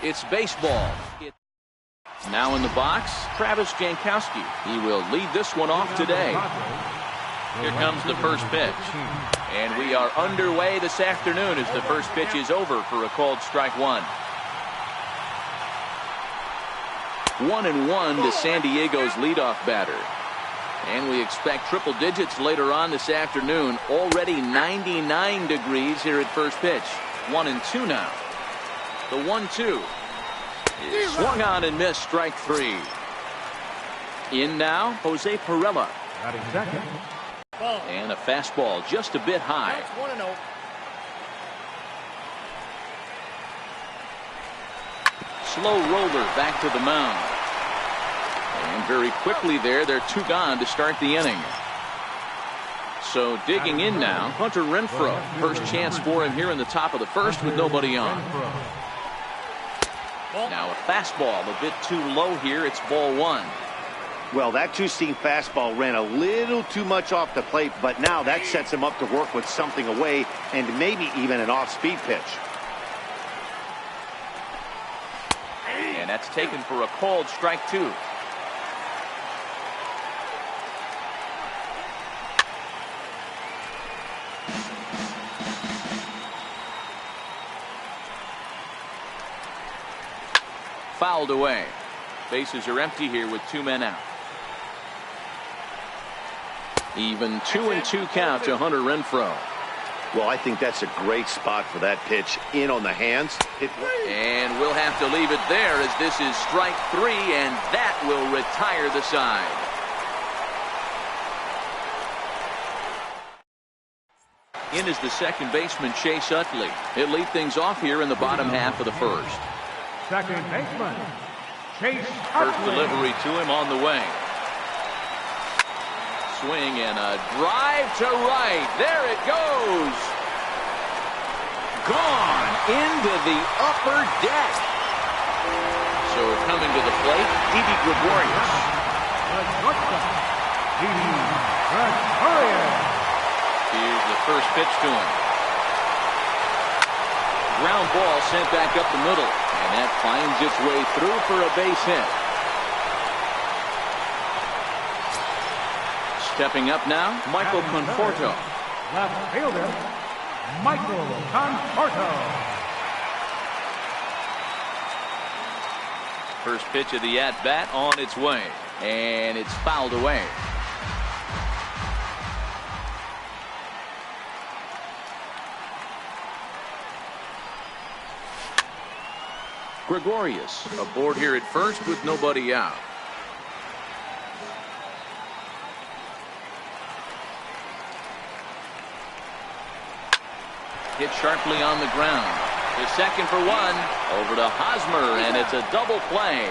It's baseball. Now in the box, Travis Jankowski. He will lead this one off today. Here comes the first pitch. And we are underway this afternoon as the first pitch is over for a called strike one. 1-1 to San Diego's leadoff batter. And we expect triple digits later on this afternoon. Already 99 degrees here at first pitch. 1-2 now. The 1-2 is swung on and missed, strike three. In now, Jose Pirela. And a fastball just a bit high. Slow roller back to the mound. And very quickly there, they're two gone to start the inning. So digging in now, Hunter Renfroe. First chance for him here in the top of the first with nobody on. Now a fastball a bit too low here. It's ball one. Well, that two-seam fastball ran a little too much off the plate, but now that sets him up to work with something away and maybe even an off-speed pitch. And that's taken for a called strike two. Fouled away. Bases are empty here with two men out. Even 2-2 count to Hunter Renfroe. Well, I think that's a great spot for that pitch. In on the hands. And we'll have to leave it there as this is strike three, and that will retire the side. In is the second baseman, Chase Utley. He'll lead things off here in the bottom half of the first. Second baseman, Chase Utley. First delivery to him on the way. Swing and a drive to right. There it goes. Gone into the upper deck. So coming to the plate, Didi Gregorius. Here's the first pitch to him. Ground ball sent back up the middle, and that finds its way through for a base hit. Stepping up now, Michael Conforto. Left fielder, Michael Conforto. First pitch of the at-bat on its way, and it's fouled away. Gregorius aboard here at first with nobody out. Hit sharply on the ground. The second for one. Over to Hosmer, and it's a double play.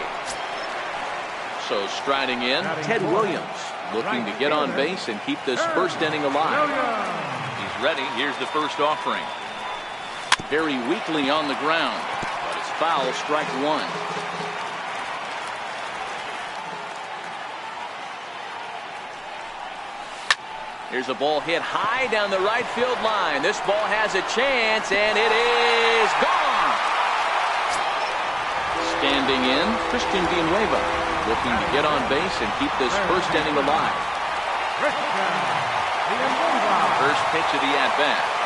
So striding in, Ted Williams, looking to get on base and keep this first inning alive. He's ready. Here's the first offering. Very weakly on the ground. Foul, strike one. Here's a ball hit high down the right field line. This ball has a chance, and it is gone. Standing in, Christian Villanueva, looking to get on base and keep this first inning alive. First pitch of the at-bat.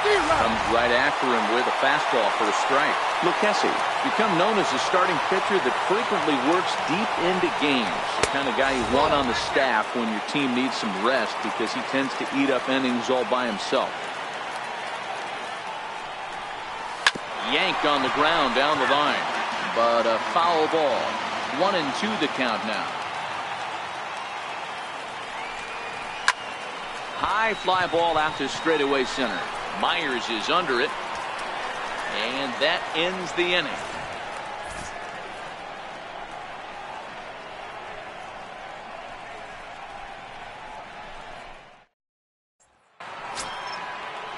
Comes right after him with a fastball for a strike. Lucchesi, become known as a starting pitcher that frequently works deep into games. The kind of guy you want on the staff when your team needs some rest because he tends to eat up innings all by himself. Yank on the ground down the line. But a foul ball. 1-2 the count now. High fly ball out to straightaway center. Myers is under it, and that ends the inning.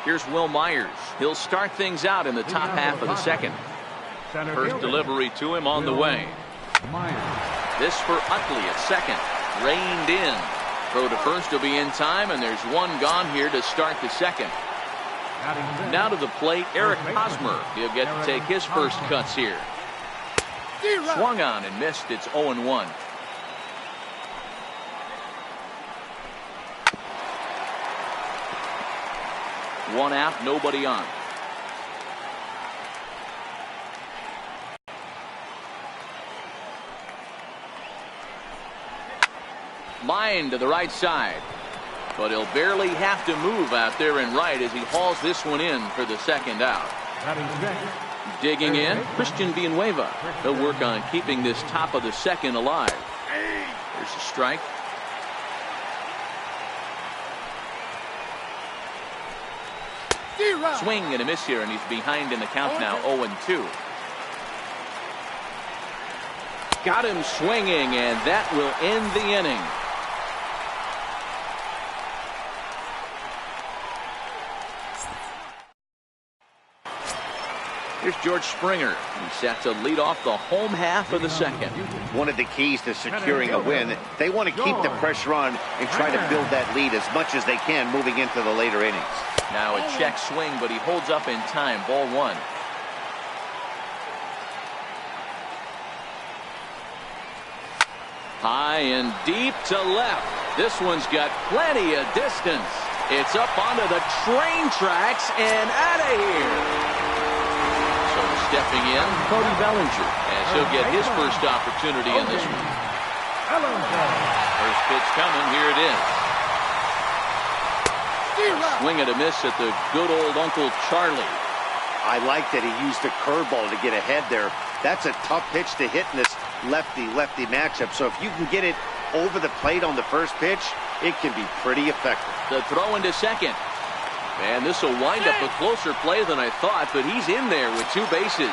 Here's Will Myers. He'll start things out in the top half of the second. First delivery to him on the way. This for Utley at second. Reined in. Throw to first will be in time, and there's one gone here to start the second. Now to the plate, Eric Hosmer. He'll get to take his first cuts here. Swung on and missed. It's 0-1. One out, nobody on. Line to the right side. But he'll barely have to move out there in right as he hauls this one in for the second out. Digging in, Christian Villanueva. He'll work on keeping this top of the second alive. There's a strike. Swing and a miss here, and he's behind in the count now, 0-2. Got him swinging, and that will end the inning. Here's George Springer. He's set to lead off the home half of the second. One of the keys to securing a win, they want to keep the pressure on and try to build that lead as much as they can moving into the later innings. Now a check swing, but he holds up in time. Ball one. High and deep to left. This one's got plenty of distance. It's up onto the train tracks and out of here. Stepping in, Cody Bellinger, as he'll get his first opportunity in this one. First pitch coming, here it is. Swing and a miss at the good old Uncle Charlie. I like that he used a curveball to get ahead there. That's a tough pitch to hit in this lefty-lefty matchup. So if you can get it over the plate on the first pitch, it can be pretty effective. The throw into second. And this will wind up a closer play than I thought, but he's in there with two bases.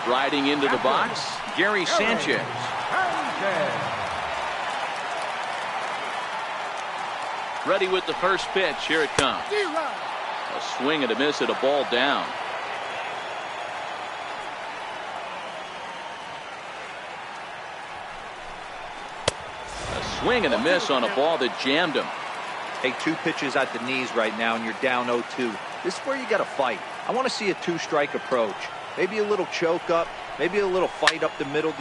Striding into the box, Gary Sanchez. Ready with the first pitch. Here it comes. A swing and a miss at a ball down. A swing and a miss on a ball that jammed him. Hey, two pitches at the knees right now, and you're down 0-2. This is where you got to fight. I want to see a two-strike approach. Maybe a little choke up, maybe a little fight up the middle.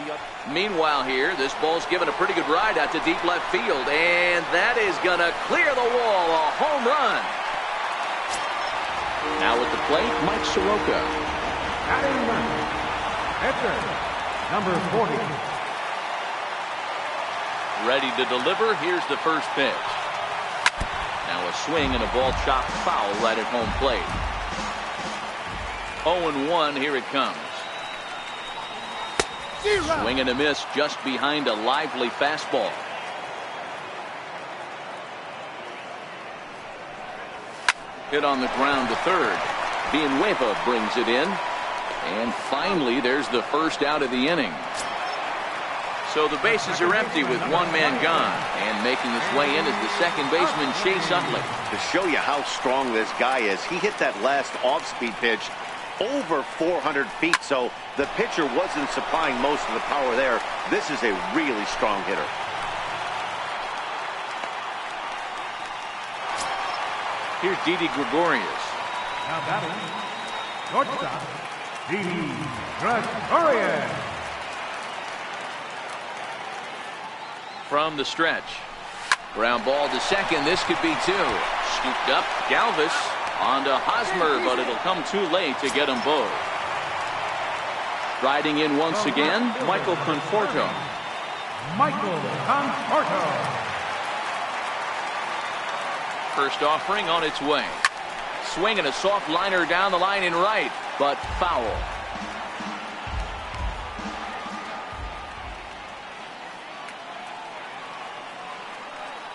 Meanwhile here, this ball's given a pretty good ride out to deep left field, and that is going to clear the wall. A home run. Now at the plate, Mike Soroka. Pitcher, number 40. Ready to deliver. Here's the first pitch. Now a swing and a ball chopped foul right at home plate. 0-1, here it comes. Swing and a miss just behind a lively fastball. Hit on the ground to third. Villanueva brings it in. And finally, there's the first out of the inning. So the bases are empty with one man gone, and making his way in is the second baseman Chase Utley. To show you how strong this guy is, he hit that last off-speed pitch over 400 feet, so the pitcher wasn't supplying most of the power there. This is a really strong hitter. Here's Didi Gregorius. Now batting, shortstop, Didi Gregorius. From the stretch. Ground ball to second. This could be two. Scooped up. Galvis onto Hosmer, but it'll come too late to get them both. Riding in once again, Michael Conforto. Michael Conforto. First offering on its way. Swinging a soft liner down the line in right, but foul.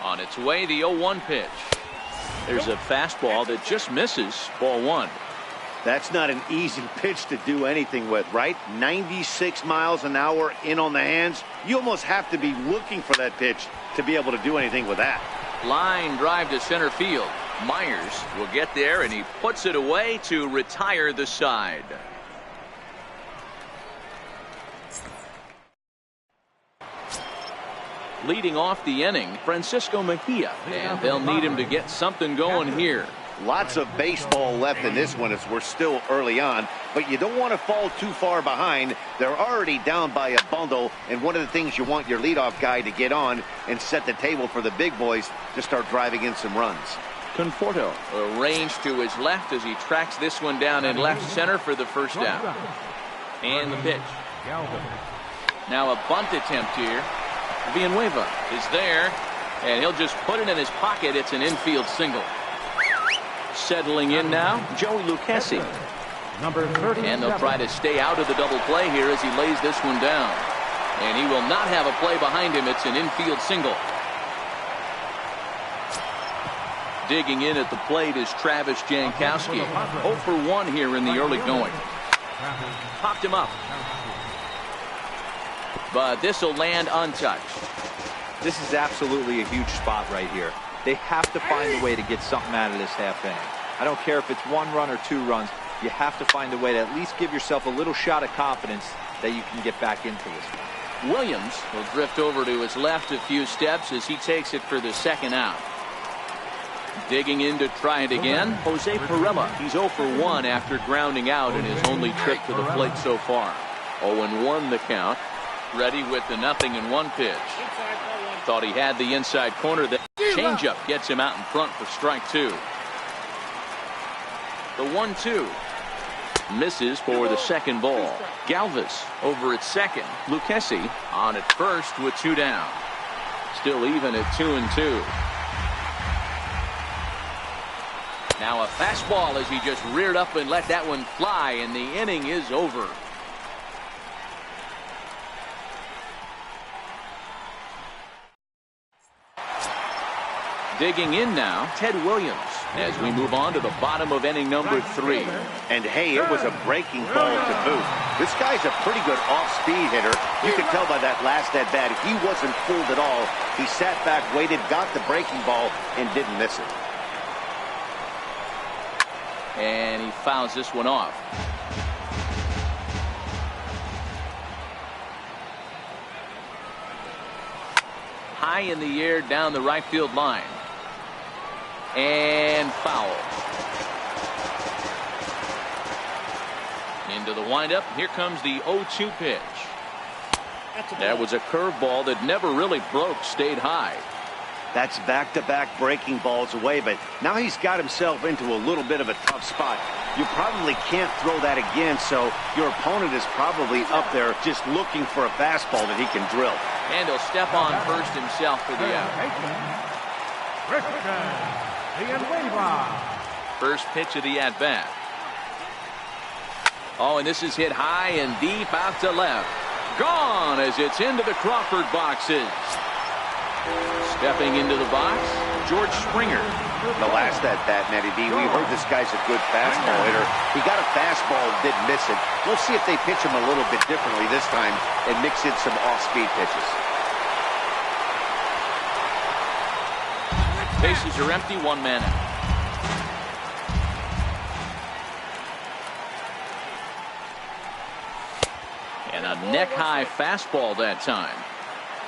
On its way, the 0-1 pitch. There's a fastball that just misses. Ball one. That's not an easy pitch to do anything with, right? 96 miles an hour in on the hands. You almost have to be looking for that pitch to be able to do anything with that. Line drive to center field. Myers will get there, and he puts it away to retire the side. Leading off the inning, Francisco Mejia, and they'll need him to get something going here. Lots of baseball left in this one as we're still early on, but you don't want to fall too far behind. They're already down by a bundle, and one of the things you want your leadoff guy to get on and set the table for the big boys to start driving in some runs. Conforto arranged to his left as he tracks this one down in left center for the first down. And the pitch. Now a bunt attempt here. Villanueva is there, and he'll just put it in his pocket. It's an infield single. Settling in now, Joey Lucchesi. Number 30. And they'll try to stay out of the double play here as he lays this one down. And he will not have a play behind him. It's an infield single. Digging in at the plate is Travis Jankowski. 0 for 1 here in the early going. Popped him up. But this will land untouched. This is absolutely a huge spot right here. They have to find a way to get something out of this half inning. I don't care if it's 1 run or 2 runs. You have to find a way to at least give yourself a little shot of confidence that you can get back into this one. Williams will drift over to his left a few steps as he takes it for the second out. Digging in to try it again, Jose Pirela. He's 0 for 1 after grounding out in his only trip to the plate so far. 0-1 the count. Ready with the 0-1 pitch. Thought he had the inside corner. The changeup gets him out in front for strike 2. The 1-2 misses for the second ball. Galvis over at second. Lucchesi on at first with 2 down. Still even at 2-2. Now a fastball as he just reared up and let that one fly, and the inning is over. Digging in now, Ted Williams, as we move on to the bottom of inning number 3. And hey, it was a breaking ball to boot. This guy's a pretty good off-speed hitter. You could tell by that last at-bat he wasn't fooled at all. He sat back, waited, got the breaking ball, and didn't miss it. And he fouls this one off. High in the air down the right field line. And foul. Into the windup. Here comes the 0-2 pitch. That was a curveball that never really broke, stayed high. That's back-to-back breaking balls away, but now he's got himself into a little bit of a tough spot. You probably can't throw that again, so your opponent is probably up there just looking for a fastball that he can drill. And he'll step on first himself for the out. First pitch of the at-bat. Oh, and this is hit high and deep out to left. Gone as it's into the Crawford boxes. Stepping into the box, George Springer. The last at-bat, Matty B, we heard this guy's a good fastball hitter. He got a fastball and didn't miss it. We'll see if they pitch him a little bit differently this time and mix in some off-speed pitches. Bases are empty, 1 man out. And a neck-high fastball that time.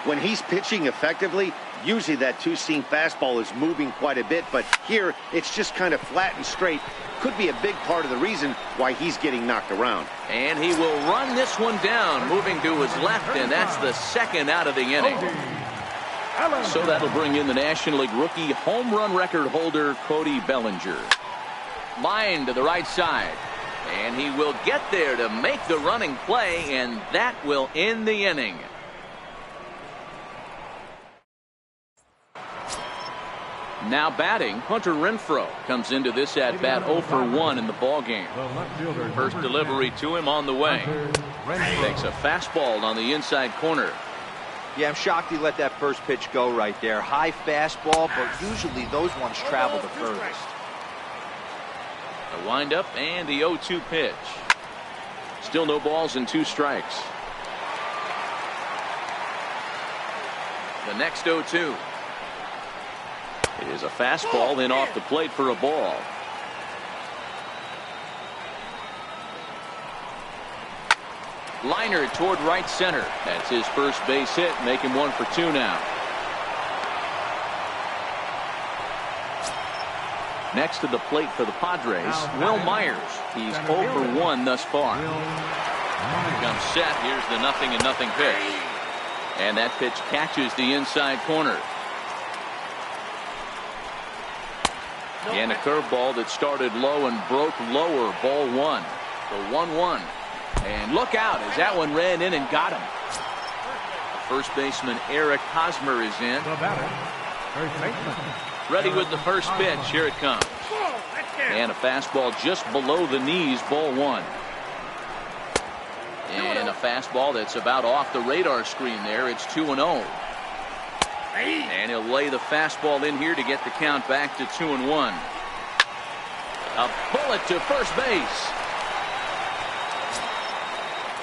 When he's pitching effectively, usually that two-seam fastball is moving quite a bit, but here it's just kind of flat and straight. Could be a big part of the reason why he's getting knocked around. And he will run this one down, moving to his left, and that's the second out of the inning. So that'll bring in the National League rookie home run record holder, Cody Bellinger. Line to the right side. And he will get there to make the running play, and that will end the inning. Now batting, Hunter Renfroe comes into this at-bat 0 for 1 in the ballgame. First delivery to him on the way. Takes a fastball on the inside corner. Yeah, I'm shocked he let that first pitch go right there. High fastball, but usually those ones travel the furthest. The windup and the 0-2 pitch. Still no balls and 2 strikes. The next 0-2. It is a fastball in off the plate for a ball. Liner toward right center. That's his first base hit, make him 1 for 2 now. Next to the plate for the Padres, Will Myers. He's 0 for 1 thus far. Comes set. Here's the 0-0 pitch. And that pitch catches the inside corner. And a curveball that started low and broke lower. Ball 1. The 1-1. And look out as that one ran in and got him. First baseman Eric Hosmer is in. Ready with the first pitch. Here it comes. And a fastball just below the knees. Ball 1. And a fastball that's about off the radar screen there. It's 2-0. And he'll lay the fastball in here to get the count back to 2-1. A bullet to first base.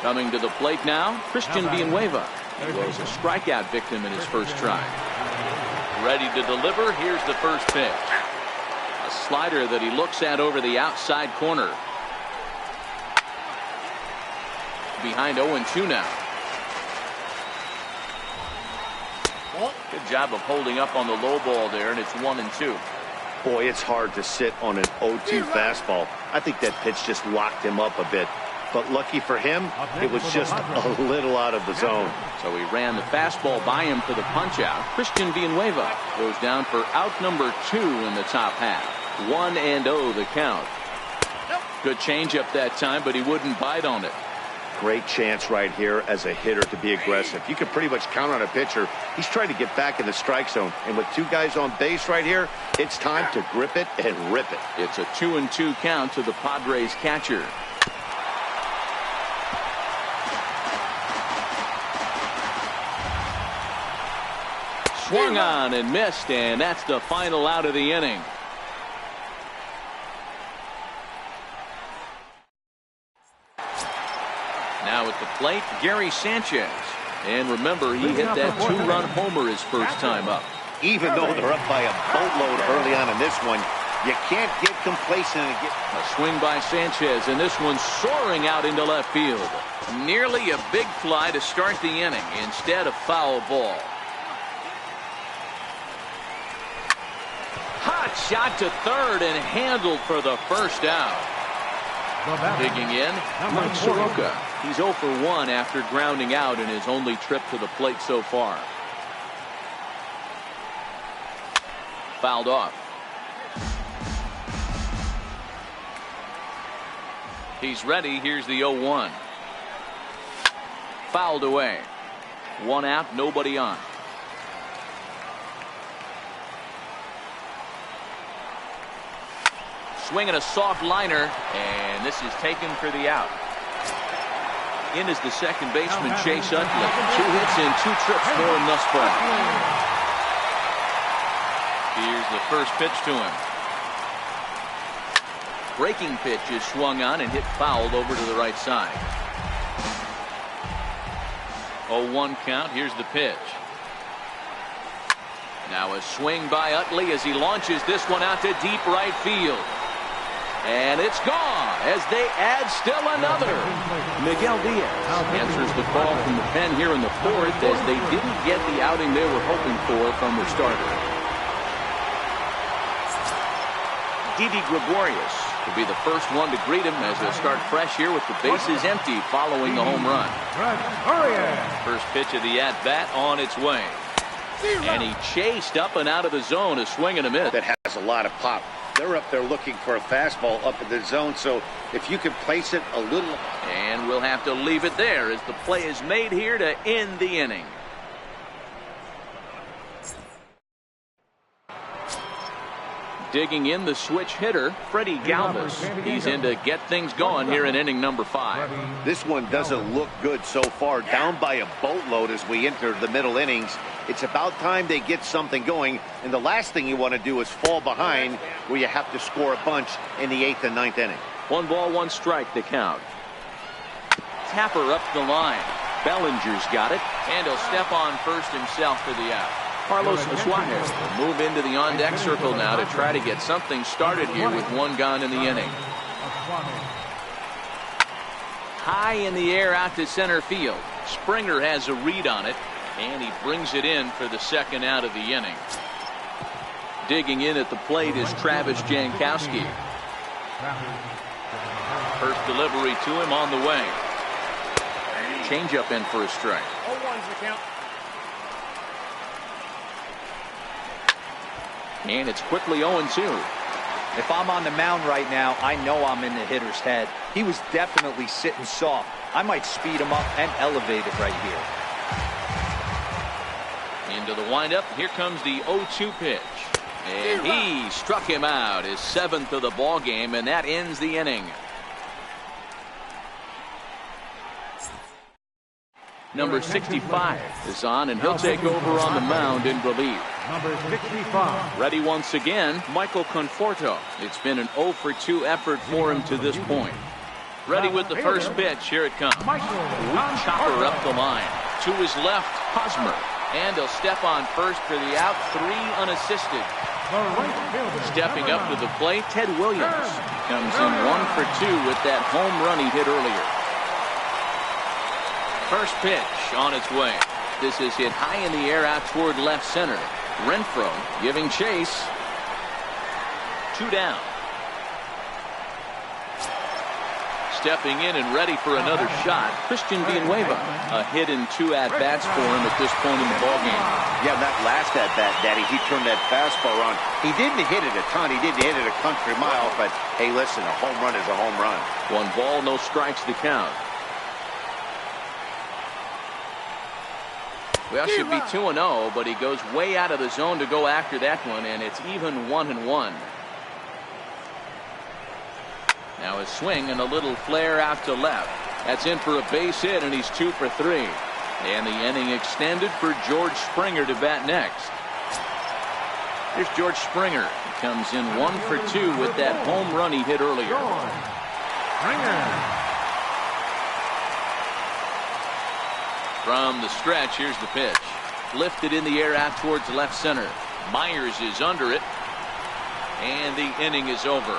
Coming to the plate now, Christian Villanueva. He was a strikeout victim in his first try. Ready to deliver. Here's the first pitch. A slider that he looks at over the outside corner. Behind 0-2 now. Good job of holding up on the low ball there, and it's 1-2. Boy, it's hard to sit on an 0-2 fastball. I think that pitch just locked him up a bit. But lucky for him, it was just a little out of the zone. So he ran the fastball by him for the punch out. Christian Villanueva goes down for out number 2 in the top half. 1-0 the count. Good changeup that time, but he wouldn't bite on it. Great chance right here as a hitter to be aggressive. You can pretty much count on a pitcher. He's trying to get back in the strike zone. And with 2 guys on base right here, it's time to grip it and rip it. It's a 2-2 count to the Padres catcher. Swung on and missed, and that's the final out of the inning. Now at the plate, Gary Sanchez. And remember, he hit that 2-run homer his first time up. Even though they're up by a boatload early on in this one, you can't get complacent and get... A swing by Sanchez, and this one's soaring out into left field. Nearly a big fly to start the inning instead of foul ball. Hot shot to third and handled for the first out. Digging in, Mike Soroka. He's 0 for 1 after grounding out in his only trip to the plate so far. Fouled off. He's ready. Here's the 0-1. Fouled away. 1 out, nobody on. Swinging a soft liner, and this is taken for the out. In is the second baseman, Chase Utley. 2 hits and 2 trips for him thus far. Here's the first pitch to him. Breaking pitch is swung on and hit fouled over to the right side. 0-1 count. Here's the pitch. Now a swing by Utley as he launches this one out to deep right field. And it's gone as they add still another. Miguel Diaz answers the call from the pen here in the 4th as they didn't get the outing they were hoping for from their starter. Didi Gregorius will be the first one to greet him as they'll start fresh here with the bases empty following the home run. First pitch of the at-bat on its way. And he chased up and out of the zone, a swing and a miss. That has a lot of pop. They're up there looking for a fastball up in the zone, so if you can place it a little... And we'll have to leave it there as the play is made here to end the inning. Digging in, the switch hitter, Freddie Galvis. He's in to get things going here in inning number 5. This one doesn't look good so far. Down by a boatload as we enter the middle innings. It's about time they get something going, and the last thing you want to do is fall behind where you have to score a bunch in the 8th and 9th inning. 1 ball, 1 strike to count. Tapper up the line. Bellinger's got it, and he'll step on first himself for the out. Carlos Suarez will move into the on-deck circle now to try to get something started here with 1 gone in the inning. High in the air out to center field. Springer has a read on it, and he brings it in for the second out of the inning. Digging in at the plate is Travis Jankowski. First delivery to him on the way. Changeup in for a strike. 0-1's the count. And it's quickly 0-2. If I'm on the mound right now, I know I'm in the hitter's head. He was definitely sitting soft. I might speed him up and elevate it right here. Into the windup. Here comes the 0-2 pitch. And he struck him out, his 7th of the ball game, and that ends the inning. Number 65 is on, and he'll take over on the mound in relief. Number 65. Ready once again, Michael Conforto. It's been an 0-for-2 effort for him to this point. Ready with the first pitch. Here it comes. Weak chopper up the line. To his left, Hosmer. And he'll step on first for the out, 3 unassisted. Stepping up to the plate, Ted Williams. Comes in 1-for-2 with that home run he hit earlier. First pitch on its way. This is hit high in the air out toward left center. Renfroe giving chase. 2 down. Stepping in and ready for another shot, Christian Villanueva. A hit and 2 at-bats for him at this point in the ballgame. Yeah, that last at-bat, Daddy, he turned that fastball on. He didn't hit it a ton. He didn't hit it a country mile, but hey, listen, a home run is a home run. 1 ball, no strikes to count. Well, should be 2-0, but he goes way out of the zone to go after that one, and it's even 1-1. Now a swing and a little flare out to left. That's in for a base hit, and he's 2 for 3. And the inning extended for George Springer to bat next. Here's George Springer. He comes in 1-for-2 with that home run he hit earlier. From the stretch, here's the pitch. Lifted in the air out towards left center. Myers is under it. And the inning is over.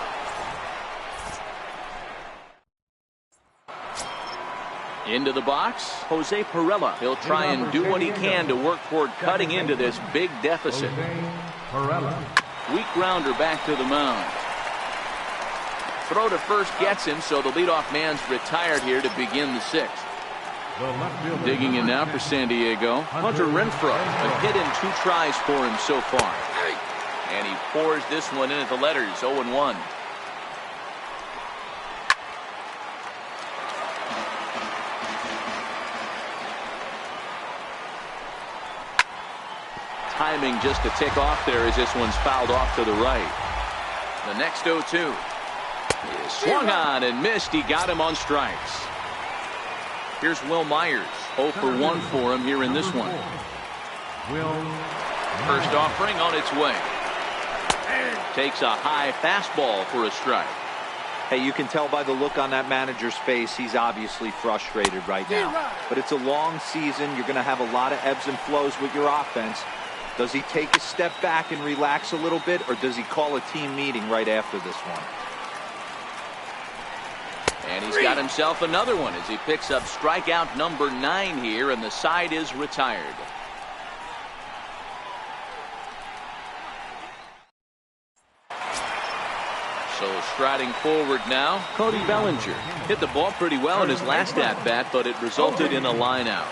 Into the box, Jose Pirela. He'll try and do what he can to work toward cutting into this big deficit. Weak grounder back to the mound. Throw to first gets him, so the leadoff man's retired here to begin the 6th. Digging in now for San Diego, Hunter Renfroe. A hit and 2 tries for him so far. And he pours this one in at the letters, 0-1. Timing just to tick off there as this one's fouled off to the right. The next 0-2 is swung on and missed. He got him on strikes. Here's Will Myers. 0-for-1 for him here in this one. First offering on its way. Takes a high fastball for a strike. Hey, you can tell by the look on that manager's face, he's obviously frustrated right now. But it's a long season. You're going to have a lot of ebbs and flows with your offense. Does he take a step back and relax a little bit, or does he call a team meeting right after this one? And he's got himself another one as he picks up strikeout number 9 here, and the side is retired. So striding forward now, Cody Bellinger. Hit the ball pretty well in his last at-bat, but it resulted in a line out.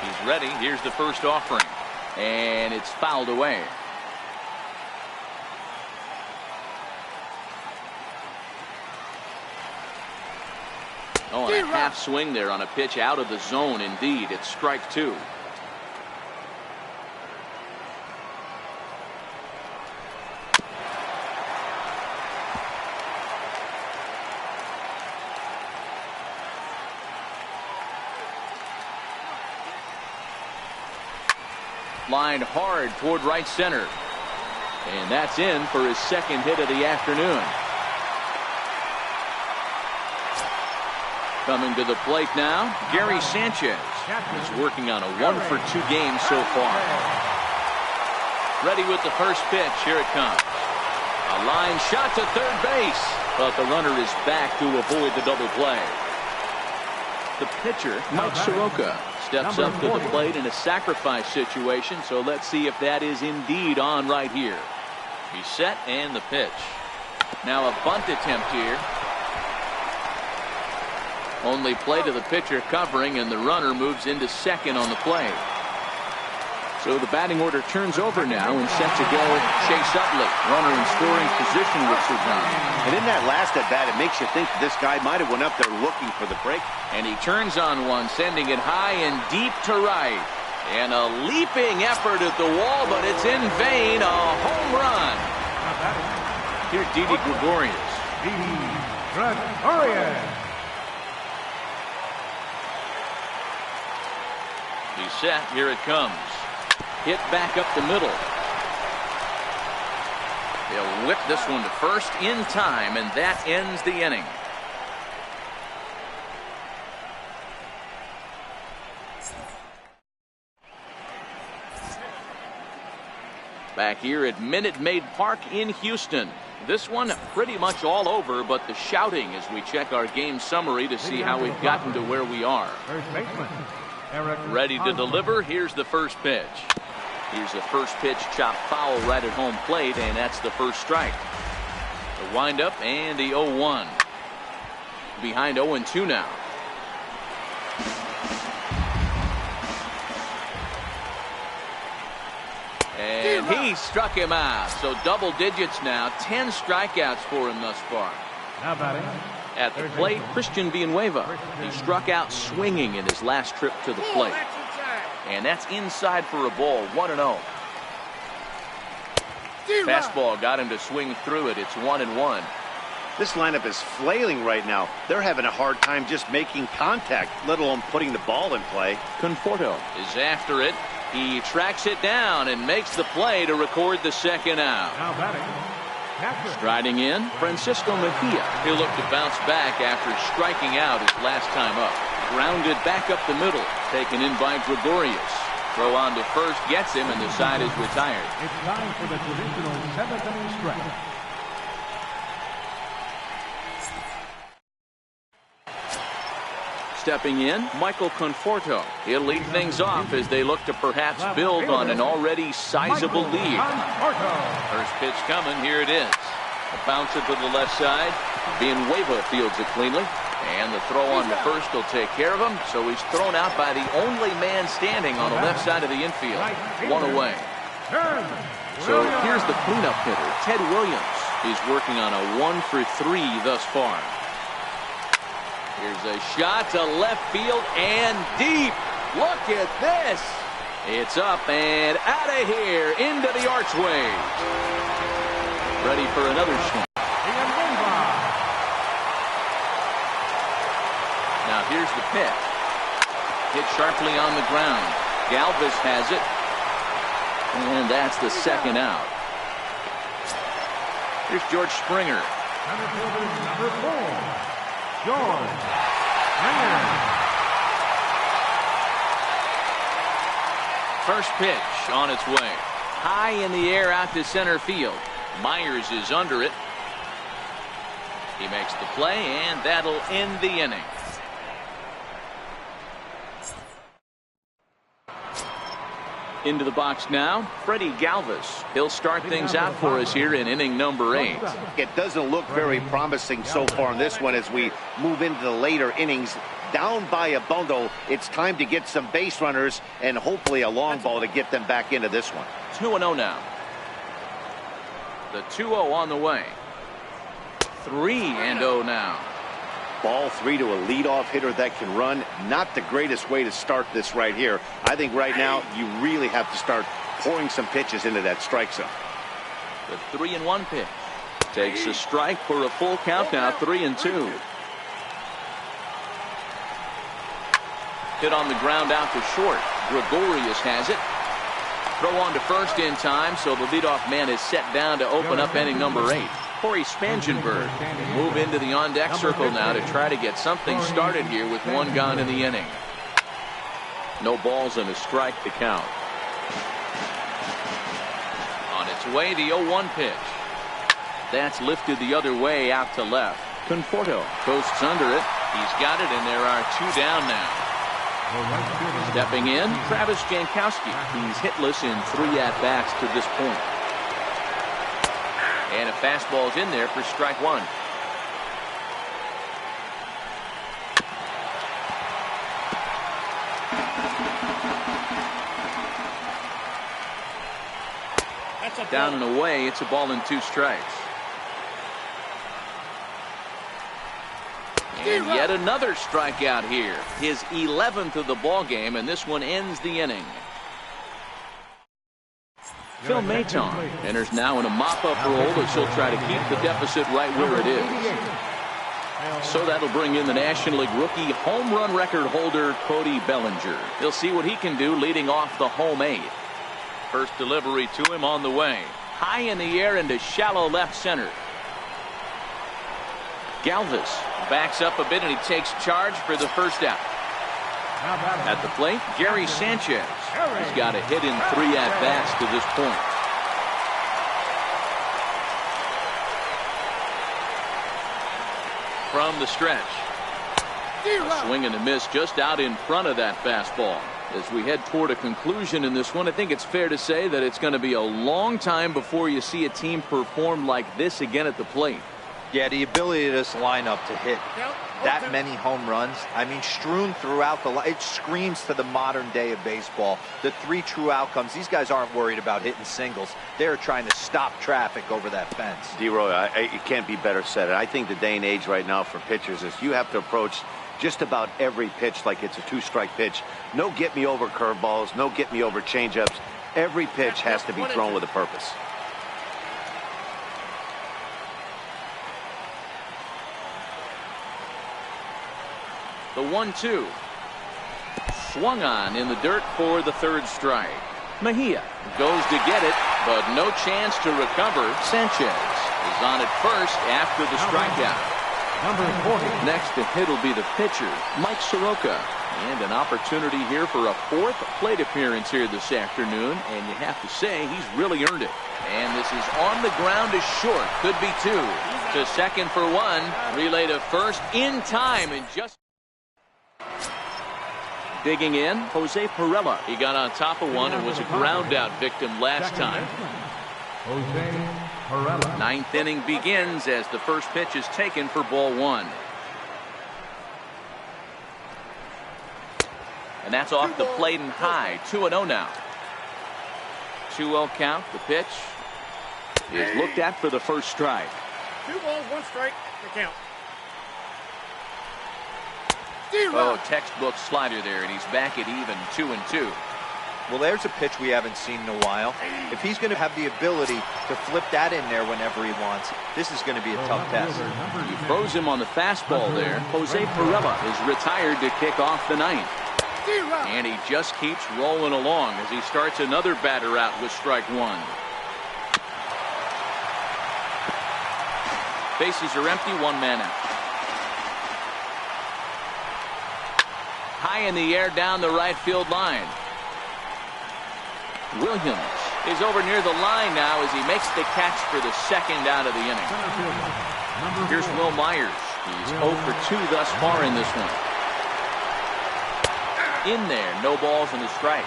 He's ready. Here's the first offering. And it's fouled away. Oh, and a half swing there on a pitch out of the zone. Indeed, it's strike 2. Lined hard toward right center. And that's in for his 2nd hit of the afternoon. Coming to the plate now, Gary Sanchez is working on a 1-for-2 game so far. Ready with the first pitch. Here it comes. A line shot to third base, but the runner is back to avoid the double play. the pitcher, Mike Soroka. Steps up to the plate in a sacrifice situation, so let's see if that is indeed on right here. He's set and the pitch. Now a bunt attempt here. Only play to the pitcher covering, and the runner moves into second on the play. So the batting order turns over now, and set to go Chase Utley. Runner in scoring position with Sir John. And in that last at bat, it makes you think this guy might have went up there looking for the break. And he turns on one, sending it high and deep to right. And a leaping effort at the wall, but it's in vain. A home run. Here's Didi Gregorius. He's set. Here it comes. Hit back up the middle. They'll whip this one to first in time, and that ends the inning. Back here at Minute Maid Park in Houston. This one pretty much all over, but the shouting as we check our game summary to see how we've gotten to where we are. Ready to deliver. Here's the first pitch. Here's the first pitch, chopped foul right at home plate, and that's the first strike. The windup and the 0-1. Behind 0-2 now. And he struck him out. So double digits now. 10 strikeouts for him thus far. Now batting. At the plate, Christian Villanueva. He struck out swinging in his last trip to the plate. And that's inside for a ball, 1-0. Fastball got him to swing through it. It's 1-1. This lineup is flailing right now. They're having a hard time just making contact, let alone putting the ball in play. Conforto is after it. He tracks it down and makes the play to record the second out. Now batting. Striding in, Francisco Mejia. He'll look to bounce back after striking out his last time up. Grounded back up the middle. Taken in by Gregorius. Throw on to first gets him, and the side is retired. It's time for the traditional 7th inning stretch. Stepping in, Michael Conforto. He'll lead things off as they look to perhaps build on an already sizable lead. First pitch coming. Here it is. A bouncer to the left side. Villanueva fields it cleanly. And the throw on to first will take care of him. So he's thrown out by the only man standing on the left side of the infield. One away. So here's the cleanup hitter, Ted Williams. He's working on a 1-for-3 thus far. Here's a shot to left field and deep. Look at this. It's up and out of here into the archway. Ready for another shot. Now here's the pitch. Hit sharply on the ground. Galvis has it. And that's the second out. Here's George Springer. Number 4. George Springer. First pitch on its way. High in the air out to center field. Myers is under it. He makes the play, and that'll end the inning. Into the box now, Freddie Galvis. He'll start things out for us here in inning number 8. It doesn't look very promising so far in this one as we move into the later innings. Down by a bundle, it's time to get some base runners and hopefully a long ball to get them back into this one. 2-0 now. The 2-0 on the way. 3-0 now. Ball 3 to a leadoff hitter that can run. Not the greatest way to start this right here. I think right now you really have to start pouring some pitches into that strike zone. The 3-1 pitch. Takes a strike for a full count now, 3-2. Hit on the ground out to short. Gregorius has it. Throw on to first in time, so the leadoff man is set down to open up inning number 8. Corey Spangenberg move into the on-deck circle now to try to get something started here with one gone in the inning. No balls and a strike to count. On its way, the 0-1 pitch. That's lifted the other way out to left. Conforto coasts under it. He's got it, and there are 2 down now. Stepping in, Travis Jankowski. He's hitless in 3 at-bats to this point. And a fastball's in there for strike 1. Down and away, it's a ball and 2 strikes. And yet another strikeout here. His 11th of the ball game, and this one ends the inning. Phil Maton enters now in a mop-up role as he'll try to keep the deficit right where it is. So that'll bring in the National League rookie home run record holder Cody Bellinger. He'll see what he can do leading off the home 8th. First delivery to him on the way. High in the air into shallow left center. Galvis backs up a bit and he takes charge for the first out. At the plate, Gary Sanchez. He's got a hit in 3 at-bats to this point. From the stretch. A swing and a miss just out in front of that fastball. As we head toward a conclusion in this one, I think it's fair to say that it's going to be a long time before you see a team perform like this again at the plate. Yeah, the ability of this lineup to hit that many home runs, I mean, strewn throughout it screams to the modern day of baseball. The 3 true outcomes, these guys aren't worried about hitting singles. They're trying to stop traffic over that fence. D-Roy, it can't be better said. I think the day and age right now for pitchers is you have to approach just about every pitch like it's a 2-strike pitch. No get-me-over curveballs, no get-me-over changeups. Every pitch has to be thrown with a purpose. The 1-2. Swung on in the dirt for the 3rd strike. Mejia goes to get it, but no chance to recover. Sanchez is on at first after the strikeout. Number 40. Next to hit will be the pitcher, Mike Soroka. And an opportunity here for a 4th plate appearance here this afternoon. And you have to say he's really earned it. And this is on the ground is short. Could be 2. To second for 1. Relay to first in time and just... Digging in, Jose Perella. He got on top of one and was a ground out victim last time. Jose Perella. 9th inning begins as the first pitch is taken for ball 1. And that's off the plate and high. 2-0 now. 2-0 count. The pitch is looked at for the first strike. 2 balls, 1 strike. The count. Oh, textbook slider there, and he's back at even 2-2. Well, there's a pitch we haven't seen in a while. If he's going to have the ability to flip that in there whenever he wants, this is going to be a tough test. He froze him on the fastball there. Jose Perella is retired to kick off the 9th. And he just keeps rolling along as he starts another batter out with strike 1. Bases are empty, 1 man out. High in the air down the right field line. Williams is over near the line now as he makes the catch for the 2nd out of the inning. Here's Will Myers. He's 0 for 2 thus far in this one. In there, no balls and a strike.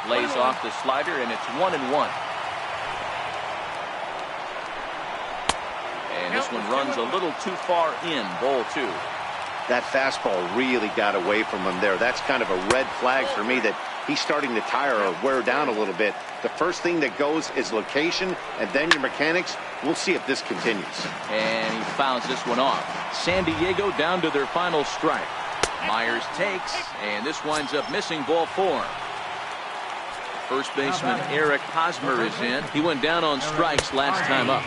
Lays off the slider and it's 1-1. And this one runs a little too far in, ball 2. That fastball really got away from him there. That's kind of a red flag for me that he's starting to tire or wear down a little bit. The first thing that goes is location and then your mechanics. We'll see if this continues. And he fouls this one off. San Diego down to their final strike. Myers takes, and this winds up missing ball 4. First baseman Eric Hosmer is in. He went down on strikes last time up.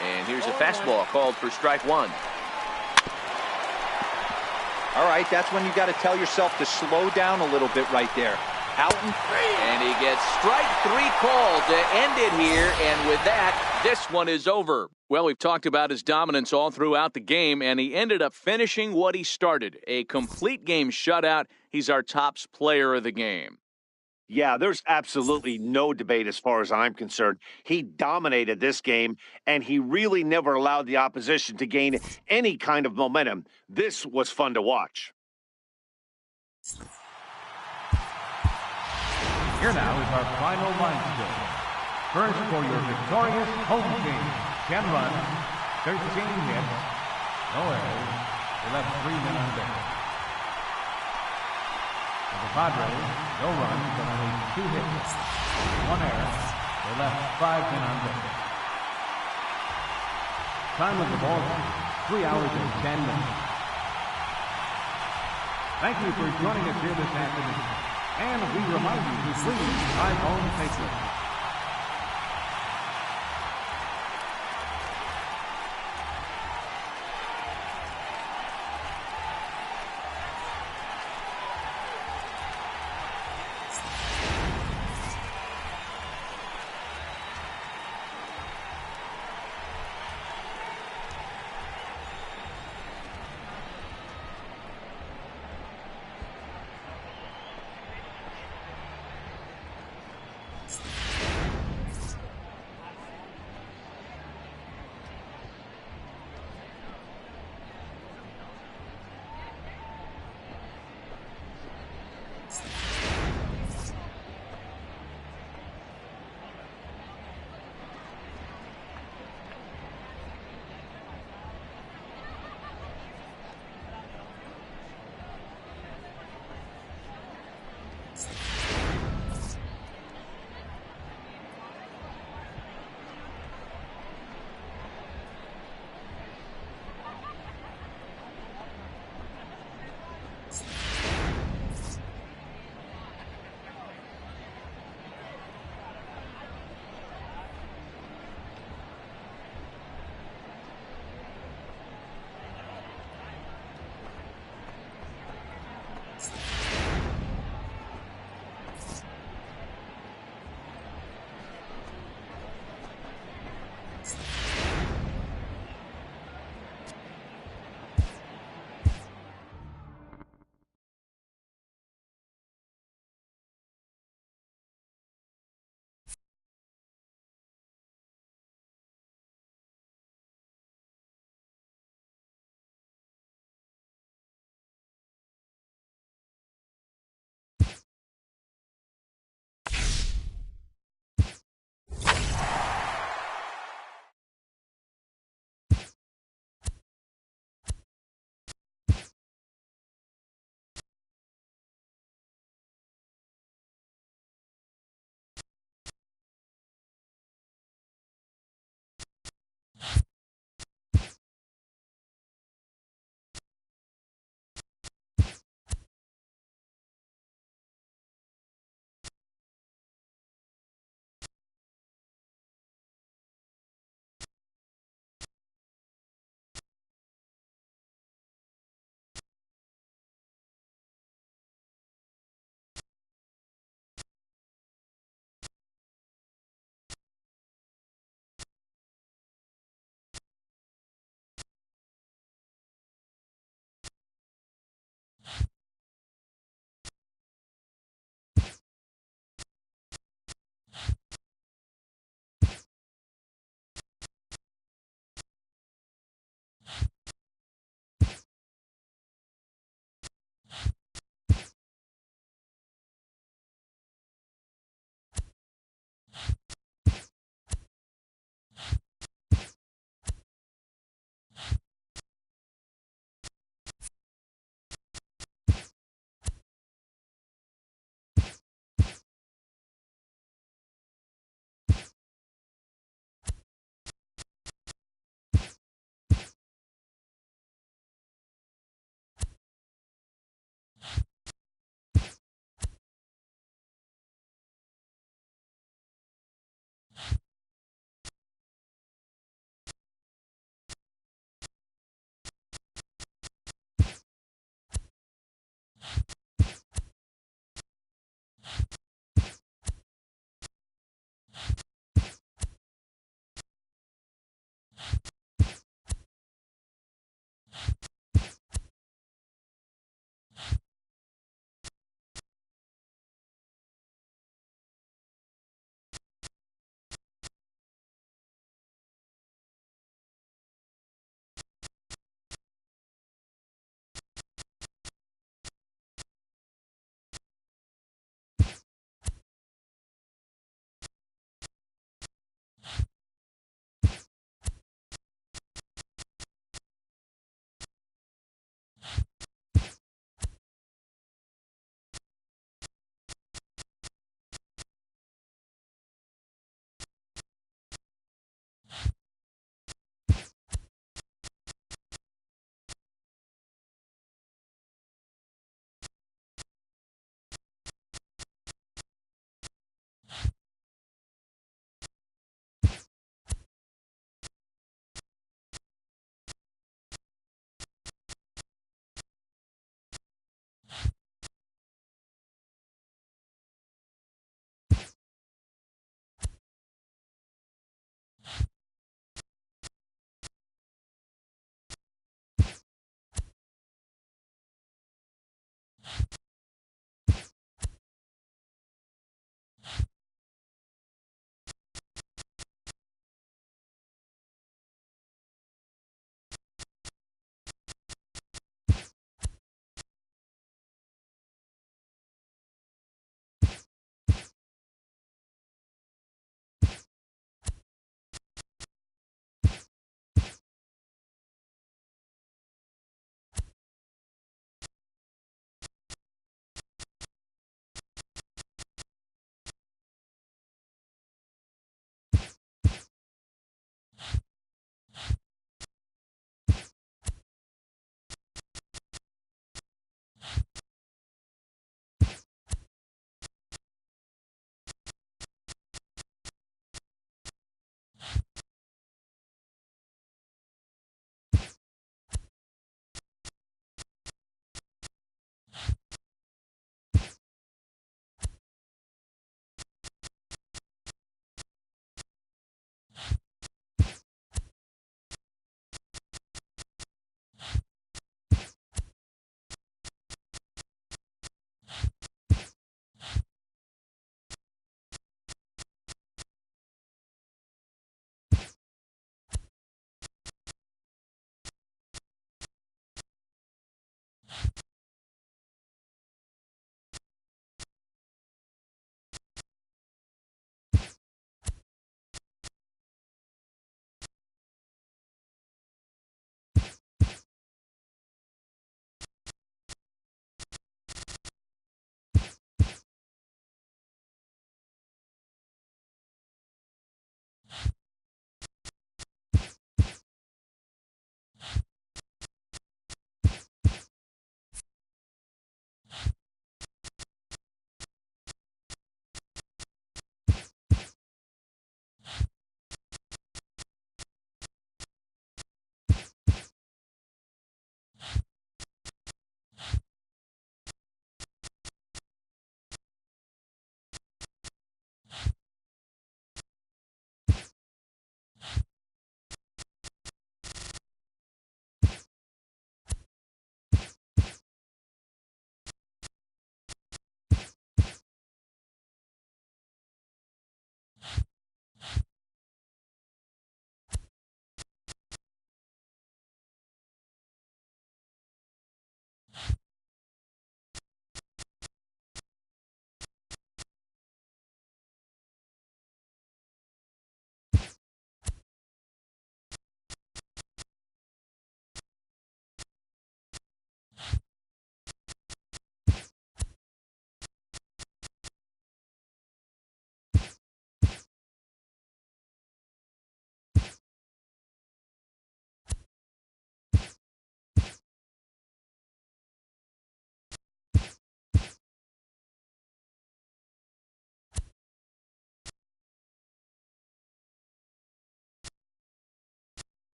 And here's a fastball called for strike 1. All right, that's when you got to tell yourself to slow down a little bit right there. Out and free. And he gets strike 3 called to end it here. And with that, this one is over. Well, we've talked about his dominance all throughout the game, and he ended up finishing what he started. A complete game shutout. He's our tops player of the game. Yeah, there's absolutely no debate as far as I'm concerned. He dominated this game, and he really never allowed the opposition to gain any kind of momentum. This was fun to watch. Here now is our final line score. First, for your victorious home team, 10 runs, 13 hits, no errors. They left 3 men on base. For the Padres, no runs, but only 2 hits, 1 error. They left 5 men on base. Time of the ball game, 3 hours and 10 minutes. Thank you for joining us here this afternoon. And we remind you to please drive home safely.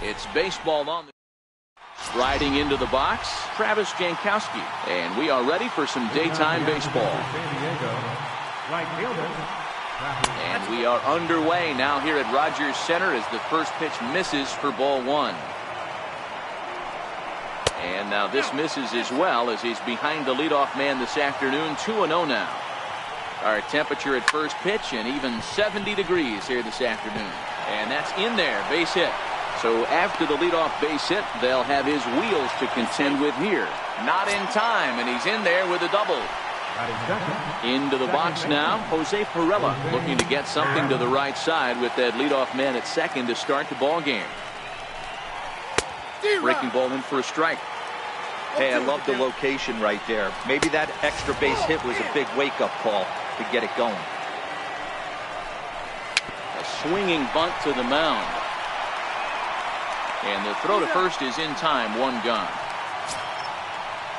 It's baseball on. Striding into the box, Travis Jankowski. And we are ready for some daytime baseball. And we are underway now here at Rogers Center as the first pitch misses for ball one. And now this misses as well as he's behind the leadoff man this afternoon. 2-0 now. Our temperature at first pitch and even 70 degrees here this afternoon. And that's in there. Base hit. So after the leadoff base hit, they'll have his wheels to contend with here. Not in time, and he's in there with a double. Into the box now, Jose Perella looking to get something to the right side with that leadoff man at second to start the ball game. Breaking ball in for a strike. Hey, I love the location right there. Maybe that extra base hit was a big wake-up call to get it going. A swinging bunt to the mound. And the throw to first is in time, one gone.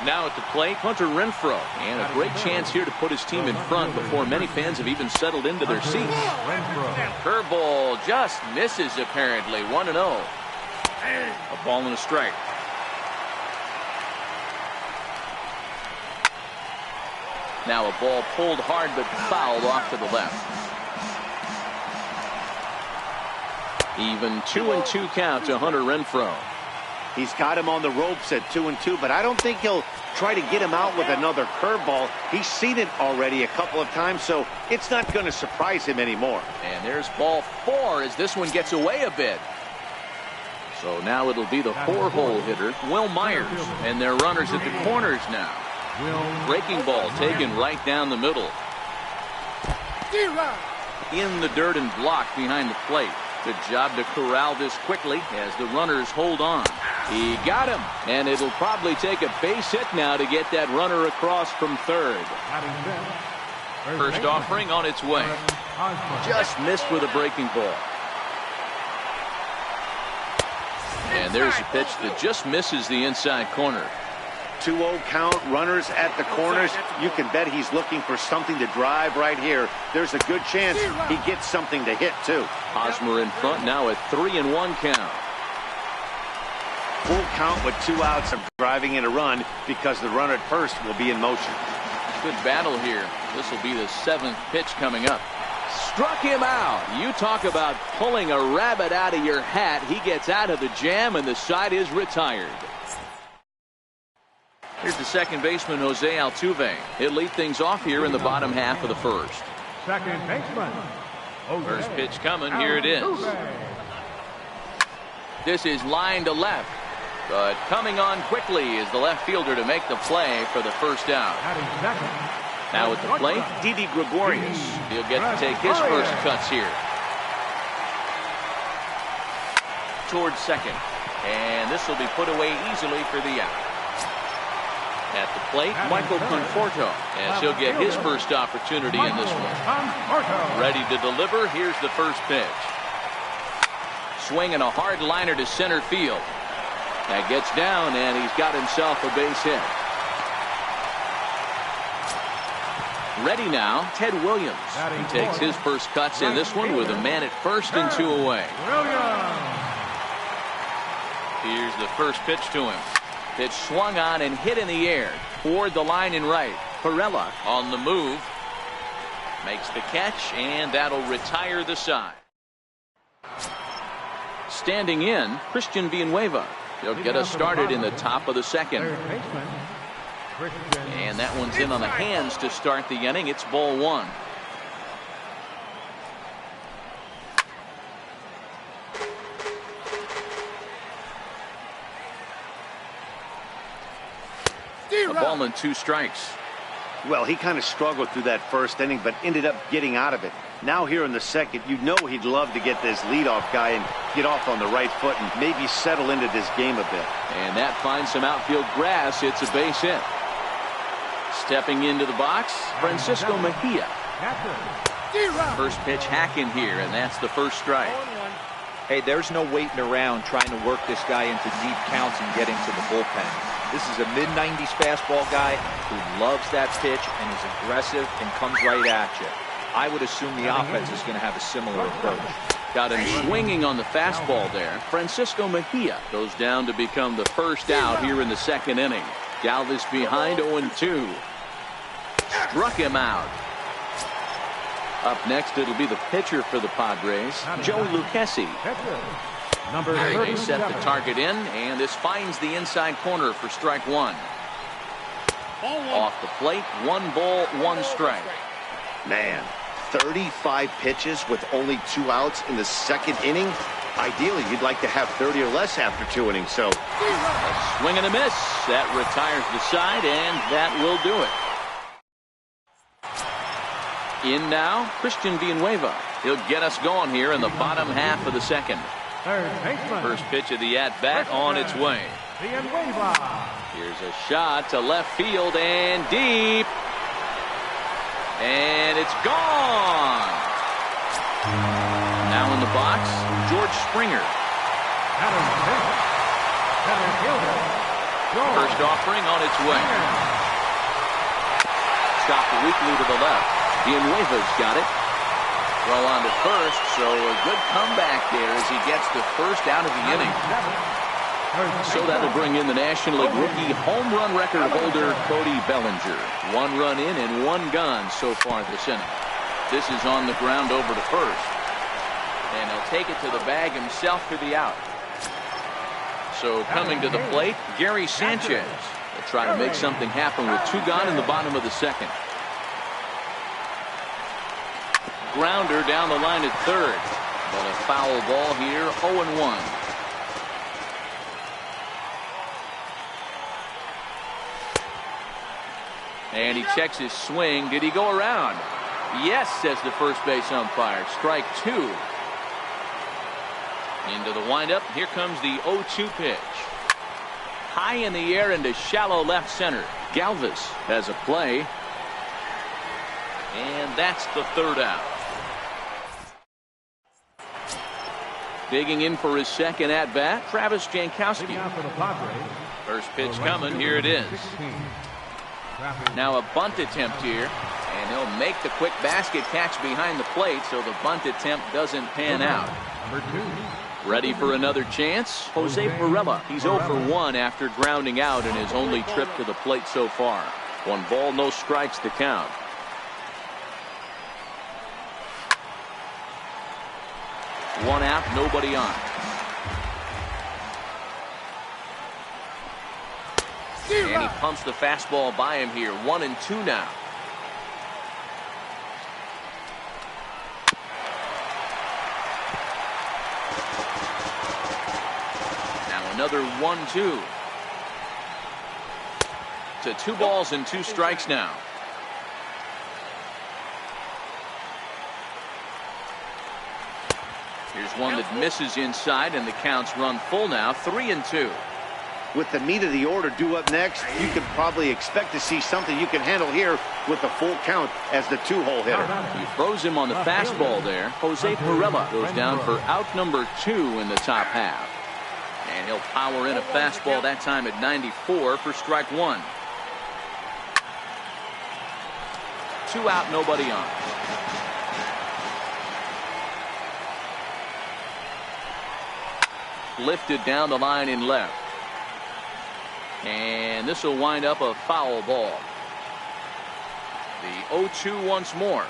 Now at the plate, Hunter Renfroe. And a great chance here to put his team in front before many fans have even settled into their seats. Curveball just misses apparently, 1-0. A ball and a strike. Now a ball pulled hard but fouled off to the left. Even 2-2 count to Hunter Renfroe. He's got him on the ropes at 2-2, but I don't think he'll try to get him out with another curveball. He's seen it already a couple of times, so it's not going to surprise him anymore. And there's ball 4 as this one gets away a bit. So now it'll be the 4-hole hitter, Will Myers, and their runners at the corners now. Breaking ball taken right down the middle. In the dirt and blocked behind the plate. Good job to corral this quickly as the runners hold on. He got him, and it'll probably take a base hit now to get that runner across from third. First offering on its way. Just missed with a breaking ball. And there's a pitch that just misses the inside corner. 2-0 count, runners at the corners. You can bet he's looking for something to drive right here. There's a good chance he gets something to hit, too. Hosmer in front now at 3-1 count. Full count with 2 outs of driving in a run because the runner at first will be in motion. Good battle here. This will be the 7th pitch coming up. Struck him out. You talk about pulling a rabbit out of your hat. He gets out of the jam, and the side is retired. Here's the second baseman, Jose Altuve. He'll lead things off here in the bottom half of the first. Second baseman. First pitch coming. Here it is. This is line to left. But coming on quickly is the left fielder to make the play for the first out. Now at the plate, Didi Gregorius. He'll get to take his first cuts here. Towards second. And this will be put away easily for the out. At the plate, Michael Conforto, as he'll get his first opportunity in this one. Ready to deliver. Here's the first pitch. Swinging a hard liner to center field. That gets down, and he's got himself a base hit. Ready now, Ted Williams. He takes his first cuts in this one with a man at first and 2 away. Here's the first pitch to him. Pitch swung on and hit in the air toward the line and right. Perella on the move. Makes the catch, and that'll retire the side. Standing in, Christian Villanueva. He'll get us started in the top of the second. And that one's in on the hands to start the inning. It's ball 1. A ball and 2 strikes. Well, he kind of struggled through that first inning, but ended up getting out of it. Now here in the second, you know he'd love to get this leadoff guy and get off on the right foot and maybe settle into this game a bit. And that finds some outfield grass. It's a base hit. Stepping into the box, Francisco Mejia. First pitch hacking here, and that's the first strike. Hey, there's no waiting around trying to work this guy into deep counts and get into the bullpen. This is a mid-90s fastball guy who loves that pitch and is aggressive and comes right at you. I would assume the offense is going to have a similar approach. Got him swinging on the fastball there. Francisco Mejia goes down to become the first out here in the second inning. Galvis behind 0-2. Struck him out. Up next, it'll be the pitcher for the Padres, Joey Lucchesi. They set the target in, and this finds the inside corner for strike 1. Off the plate, 1 ball, 1 strike. Man, 35 pitches with only 2 outs in the second inning. Ideally, you'd like to have 30 or less after 2 innings, so. A swing and a miss. That retires the side, and that will do it. In now, Christian Villanueva. He'll get us going here in the bottom half of the second. First pitch of the at-bat on its way. Here's a shot to left field and deep. And it's gone. Now in the box, George Springer. First offering on its way. Stopped weakly to the left. Villanueva's got it. Throw on to first, so a good comeback there as he gets the first out of the inning. So that'll bring in the National League rookie home run record holder Cody Bellinger. 1 run in and 1 gone so far this inning. This is on the ground over to first. And he'll take it to the bag himself for the out. So coming to the plate, Gary Sanchez. They'll try to make something happen with 2 gone in the bottom of the second. Grounder down the line at third. But a foul ball here, 0-1. And he checks his swing. Did he go around? Yes, says the first base umpire. Strike 2. Into the windup. Here comes the 0-2 pitch. High in the air into shallow left center. Galvis has a play. And that's the third out. Digging in for his second at bat, Travis Jankowski. First pitch coming. Here it is. Now a bunt attempt here, and he'll make the quick basket catch behind the plate, so the bunt attempt doesn't pan out. Ready for another chance? Jose Varela. He's 0 for 1 after grounding out in his only trip to the plate so far. 1 ball, no strikes to count. One out, nobody on. And he pumps the fastball by him here. 1-2 now. Now another 1-2. To 2 balls and 2 strikes now. Here's one that misses inside, and the count's run full now. 3-2. With the meat of the order due up next, you can probably expect to see something you can handle here with a full count as the 2-hole hitter. He throws him on the fastball there. Jose Varela goes down for out number 2 in the top half. And he'll power in a fastball that time at 94 for strike 1. 2 out, nobody on. Lifted down the line in left. And this will wind up a foul ball. The 0-2 once more.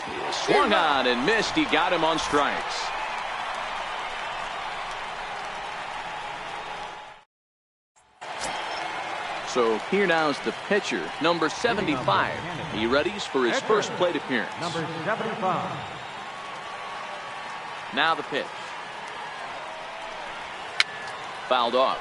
He swung on and missed. He got him on strikes. So here now is the pitcher, number 75. He readies for his first plate appearance. Number 75. Now the pitch. Fouled off.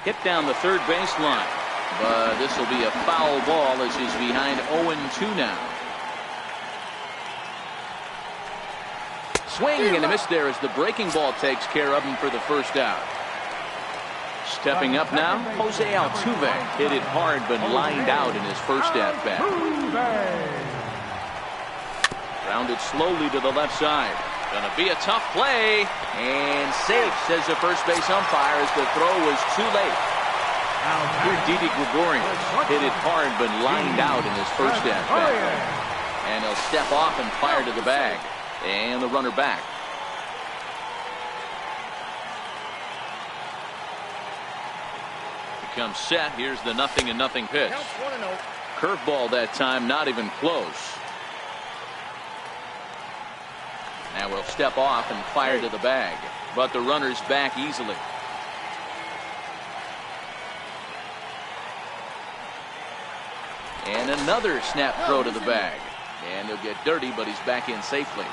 Hit down the third baseline, but this will be a foul ball as he's behind 0-2 now. Swing and a miss there as the breaking ball takes care of him for the first out. Stepping up now, Jose Altuve hit it hard but lined out in his first at bat. Rounded slowly to the left side. Gonna be a tough play, and safe, says the first base umpire, as the throw was too late. Here Didi Gregorius hit it hard but lined out in his first at bat. And he'll step off and fire to the bag. And the runner back. Becomes set. Here's the 0-0 pitch. Curveball that time, not even close. Now we'll step off and fire to the bag, but the runner's back easily. And another snap throw to the bag. And he'll get dirty, but he's back in safely.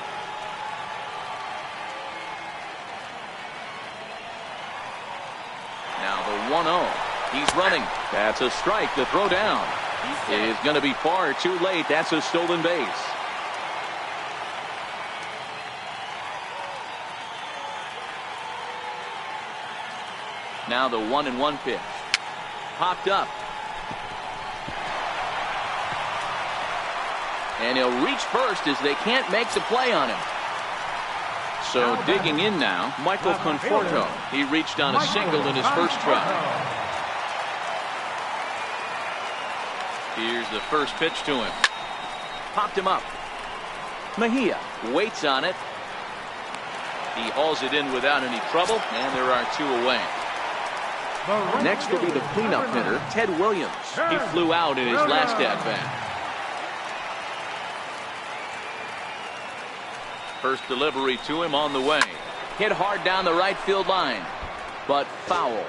Now the 1-0. He's running. That's a strike. The throw down is going to be far too late. That's a stolen base. Now the 1-1 pitch. Popped up. And he'll reach first as they can't make the play on him. So digging in now, Michael Conforto. He reached on a single in his first try. Here's the first pitch to him. Popped him up. Mejia waits on it. He hauls it in without any trouble, and there are 2 away. Next will be the cleanup hitter, Ted Williams. He flew out in his last at-bat. First delivery to him on the way. Hit hard down the right field line, but foul.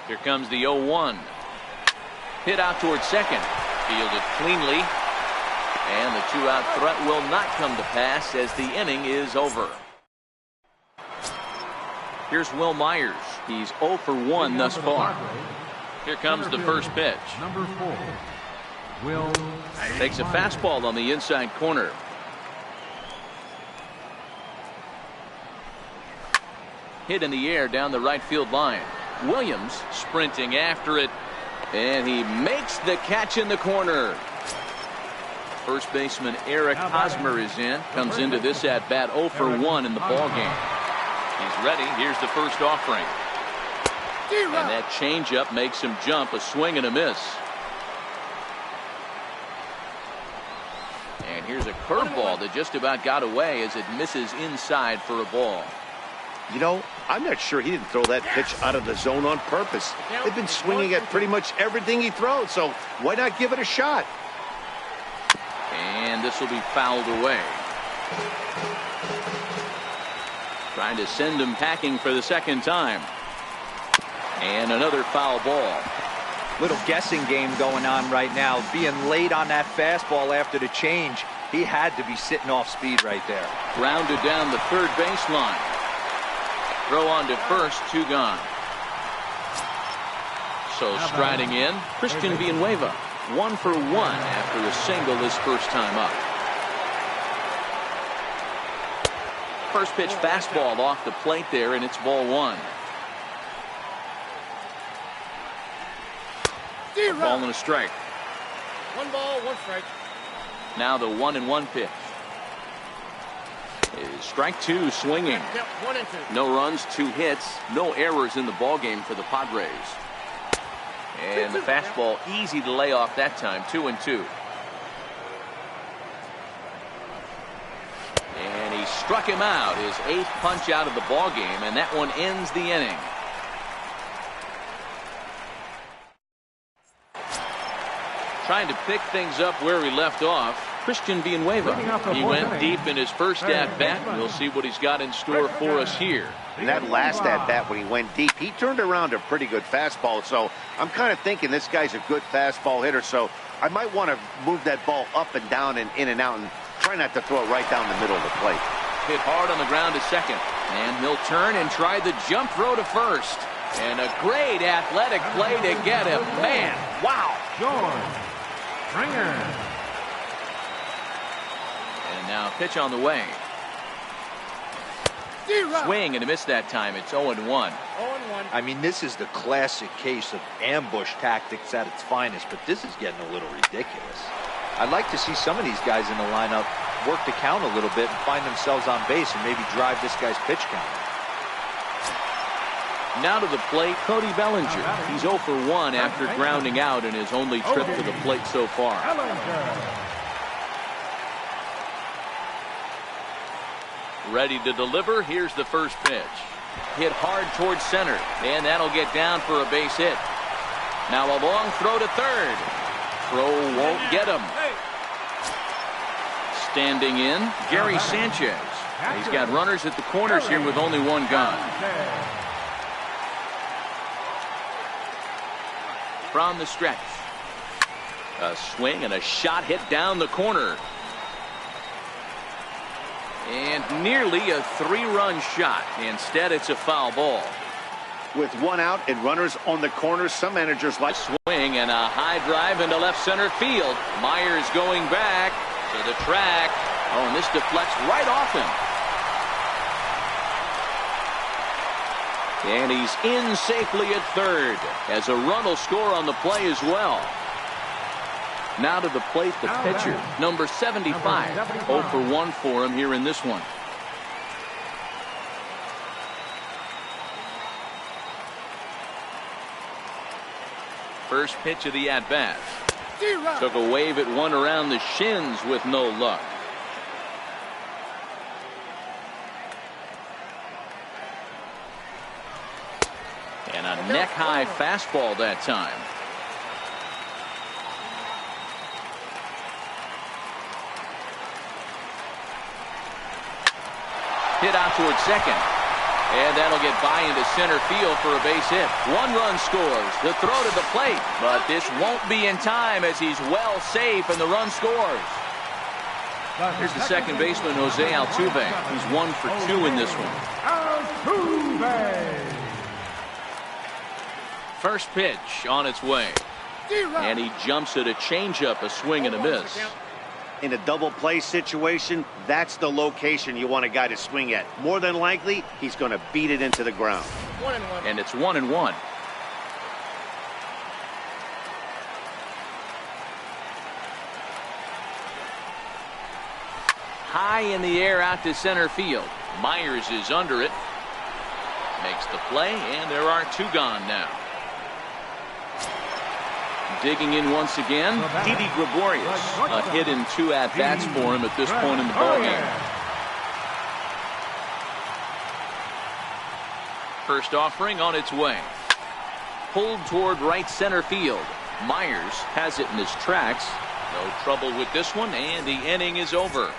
Here comes the 0-1. Hit out towards second. Fielded cleanly. And the 2-out threat will not come to pass as the inning is over. Here's Will Myers. He's 0 for 1 thus far. Here comes the first pitch. Number 4. Will Takes a fastball on the inside corner. Hit in the air down the right field line. Williams sprinting after it, and he makes the catch in the corner. First baseman Eric Hosmer is in. Comes into this at bat 0 for 1 in the ball game. He's ready. Here's the first offering. And that changeup makes him jump. A swing and a miss. And here's a curveball that just about got away as it misses inside for a ball. You know, I'm not sure he didn't throw that pitch out of the zone on purpose. They've been swinging at pretty much everything he throws, so why not give it a shot? And this will be fouled away. Trying to send him packing for the second time. And another foul ball. Little guessing game going on right now. Being late on that fastball after the change. He had to be sitting off speed right there. Grounded down the third baseline. Throw on to first, 2 gone. So striding in, Christian Villanueva. 1 for 1 after a single his first time up. First pitch fastball off the plate there, and it's ball 1. A ball and a strike. 1 ball, 1 strike. Now the 1-1 pitch. Is strike 2 swinging. Yep, 1 and 2. No runs, 2 hits, no errors in the ball game for the Padres. And the fastball easy to lay off that time. 2-2. And he struck him out, his 8th punch out of the ball game, and that one ends the inning. Trying to pick things up where he left off, Christian Villanueva. He went deep in his first at-bat. We'll see what he's got in store for us here. And that last at-bat when he went deep, he turned around a pretty good fastball. So I'm kind of thinking this guy's a good fastball hitter. So I might want to move that ball up and down and in and out and try not to throw it right down the middle of the plate. Hit hard on the ground to second. And he'll turn and try the jump throw to first. And a great athletic play to get him. Man, wow. George Springer. And now pitch on the way. Swing and a miss that time. It's 0-1. 0-1. I mean, this is the classic case of ambush tactics at its finest, but this is getting a little ridiculous. I'd like to see some of these guys in the lineup work the count a little bit and find themselves on base and maybe drive this guy's pitch count. Now to the plate, Cody Bellinger. He's 0 for 1 after grounding out in his only trip to the plate so far. Ready to deliver. Here's the first pitch. Hit hard towards center, and that'll get down for a base hit. Now a long throw to third. Throw won't get him. Standing in, Gary Sanchez. He's got runners at the corners here with only 1 gone. from the stretch. A swing and a shot hit down the corner. And nearly a 3-run shot. Instead, it's a foul ball. With one out and runners on the corners, some managers like swing and a high drive into left center field. Myers going back to the track. Oh, and this deflects right off him. And he's in safely at third, as a run will score on the play as well. Now to the plate, the pitcher, number 75. 0 for 1 for him here in this one. First pitch of the at-bat. Took a wave at one around the shins with no luck. And a neck-high fastball that time. Hit out towards second. And that'll get by into center field for a base hit. 1 run scores. The throw to the plate. But this won't be in time as he's well safe and the run scores. Here's the second baseman, Jose Altuve. He's 1 for 2 in this one. Altuve. First pitch on its way. And he jumps at a changeup, a swing and a miss. in a double play situation, that's the location you want a guy to swing at. More than likely, he's going to beat it into the ground. 1-1. And it's 1-1. High in the air out to center field. Myers is under it. Makes the play, and there are two gone now. Digging in once again, Didi Gregorius. A hit and two at-bats for him at this point in the ballgame. First offering on its way. Pulled toward right center field. Myers has it in his tracks. No trouble with this one, and the inning is over.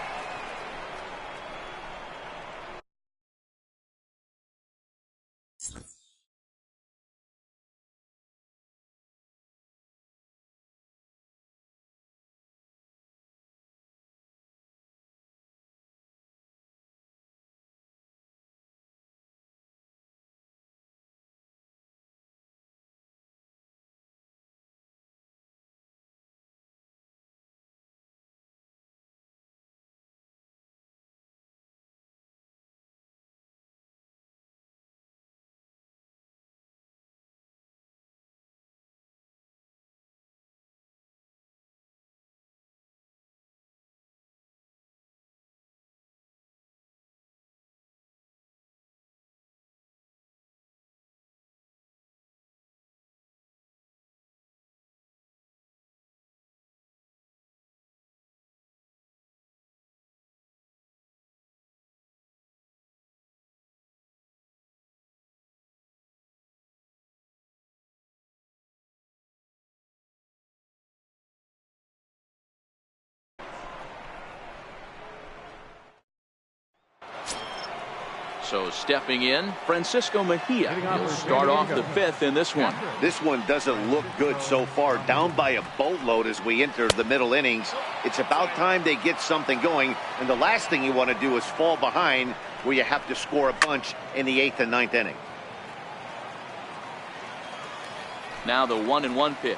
So stepping in, Francisco Mejia. He'll start off the fifth in this one. This one doesn't look good so far. Down by a boatload as we enter the middle innings. It's about time they get something going. And the last thing you want to do is fall behind where you have to score a bunch in the 8th and 9th inning. Now the 1-1 pitch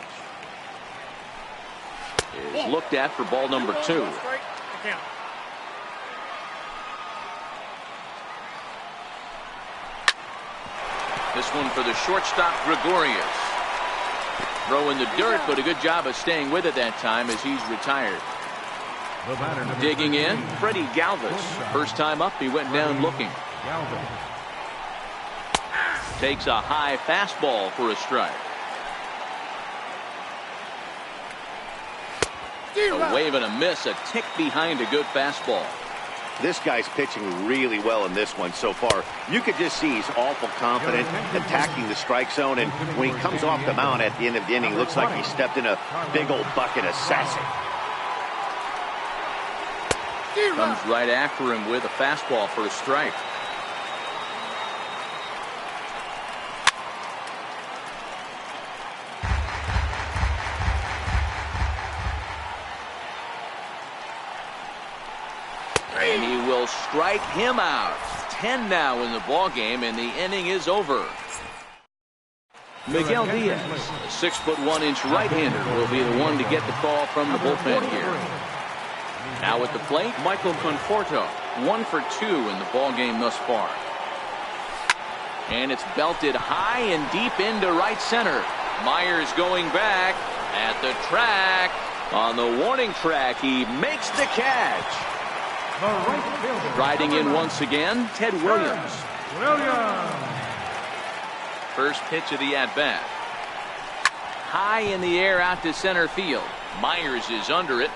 is looked at for ball number 2. This one for the shortstop, Gregorius. Throw in the dirt, but a good job of staying with it that time as he's retired. Digging in, Freddie Galvis. First time up, he went down looking. Takes a high fastball for a strike. A wave and a miss, a tick behind a good fastball. This guy's pitching really well in this one so far. You could just see he's awful confident attacking the strike zone, and when he comes off the mound at the end of the inning, looks like he stepped in a big old bucket of sassy. Comes right after him with a fastball for a strike. And he will strike him out. 10 now in the ball game, and the inning is over. Miguel Diaz, a 6'1" right-hander, will be the one to get the call from the bullpen here. Now at the plate, Michael Conforto, 1 for 2 in the ball game thus far. And it's belted high and deep into right center. Myers going back at the track. On the warning track, he makes the catch. Riding in once again, Ted Williams. First pitch of the at-bat. High in the air out to center field. Myers is under it.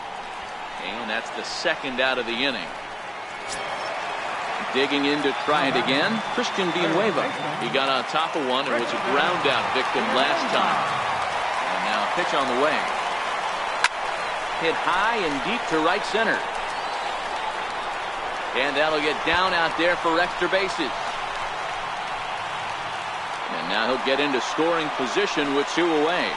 And that's the second out of the inning. Digging in to try it again, Christian Villanueva. He got on top of one and was a ground out victim last time. And now a pitch on the way. Hit high and deep to right center. And that'll get down out there for extra bases. And now he'll get into scoring position with 2 away.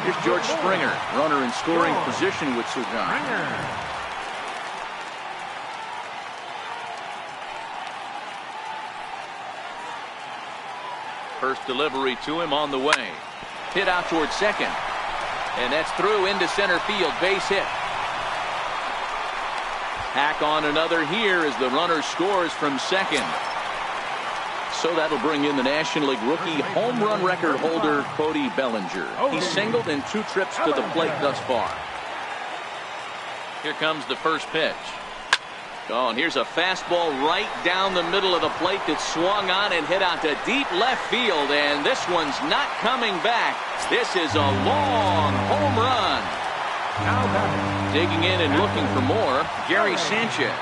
Here's George Springer, runner in scoring position with 2 gone. First delivery to him on the way. Hit out towards second. And that's through into center field. Base hit. Hack on another here as the runner scores from second. So that'll bring in the National League rookie home run record holder Cody Bellinger. He's singled in 2 trips to the plate thus far. Here comes the first pitch. Oh, and here's a fastball right down the middle of the plate that swung on and hit out to deep left field. And this one's not coming back. This is a long home run. Digging in and looking for more, Gary Sanchez.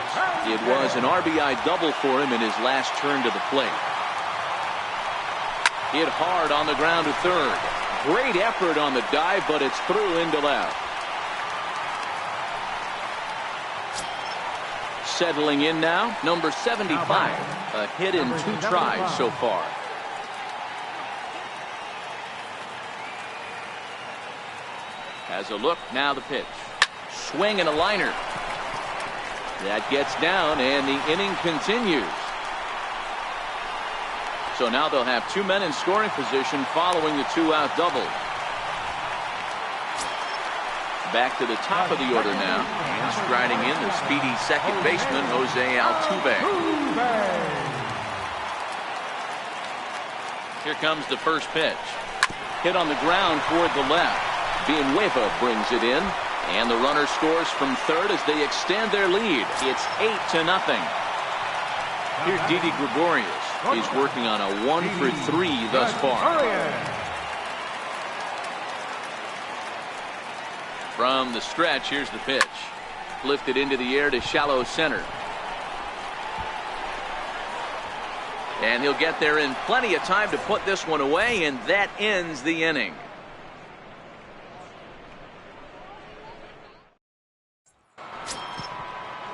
It was an RBI double for him in his last turn to the plate. Hit hard on the ground to third. Great effort on the dive, but it's through into left. Settling in now, number 75. A hit in 2 tries so far. Has a look, now the pitch. Swing and a liner. That gets down, and the inning continues. So now they'll have 2 men in scoring position following the 2-out double. Back to the top of the order now. And striding in, the speedy second baseman, Jose Altuve. Here comes the first pitch. Hit on the ground toward the left. Villanueva brings it in. And the runner scores from third as they extend their lead. It's 8-0. Here's Didi Gregorius. He's working on a 1 for 3 thus far. From the stretch, here's the pitch. Lifted into the air to shallow center. And he'll get there in plenty of time to put this one away, and that ends the inning.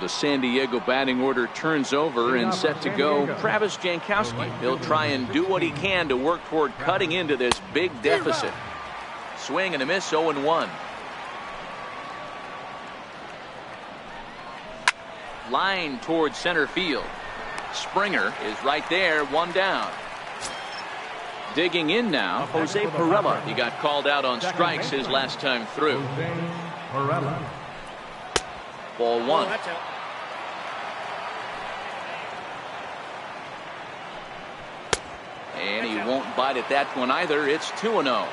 The San Diego batting order turns over and set to go Travis Jankowski. He'll try and do what he can to work toward cutting into this big deficit. Swing and a miss, 0-1. Line towards center field. Springer is right there, 1 down. Digging in now, Jose Pirela. He got called out on strikes his last time through. Ball 1. And he won't bite at that one either. It's 2-0.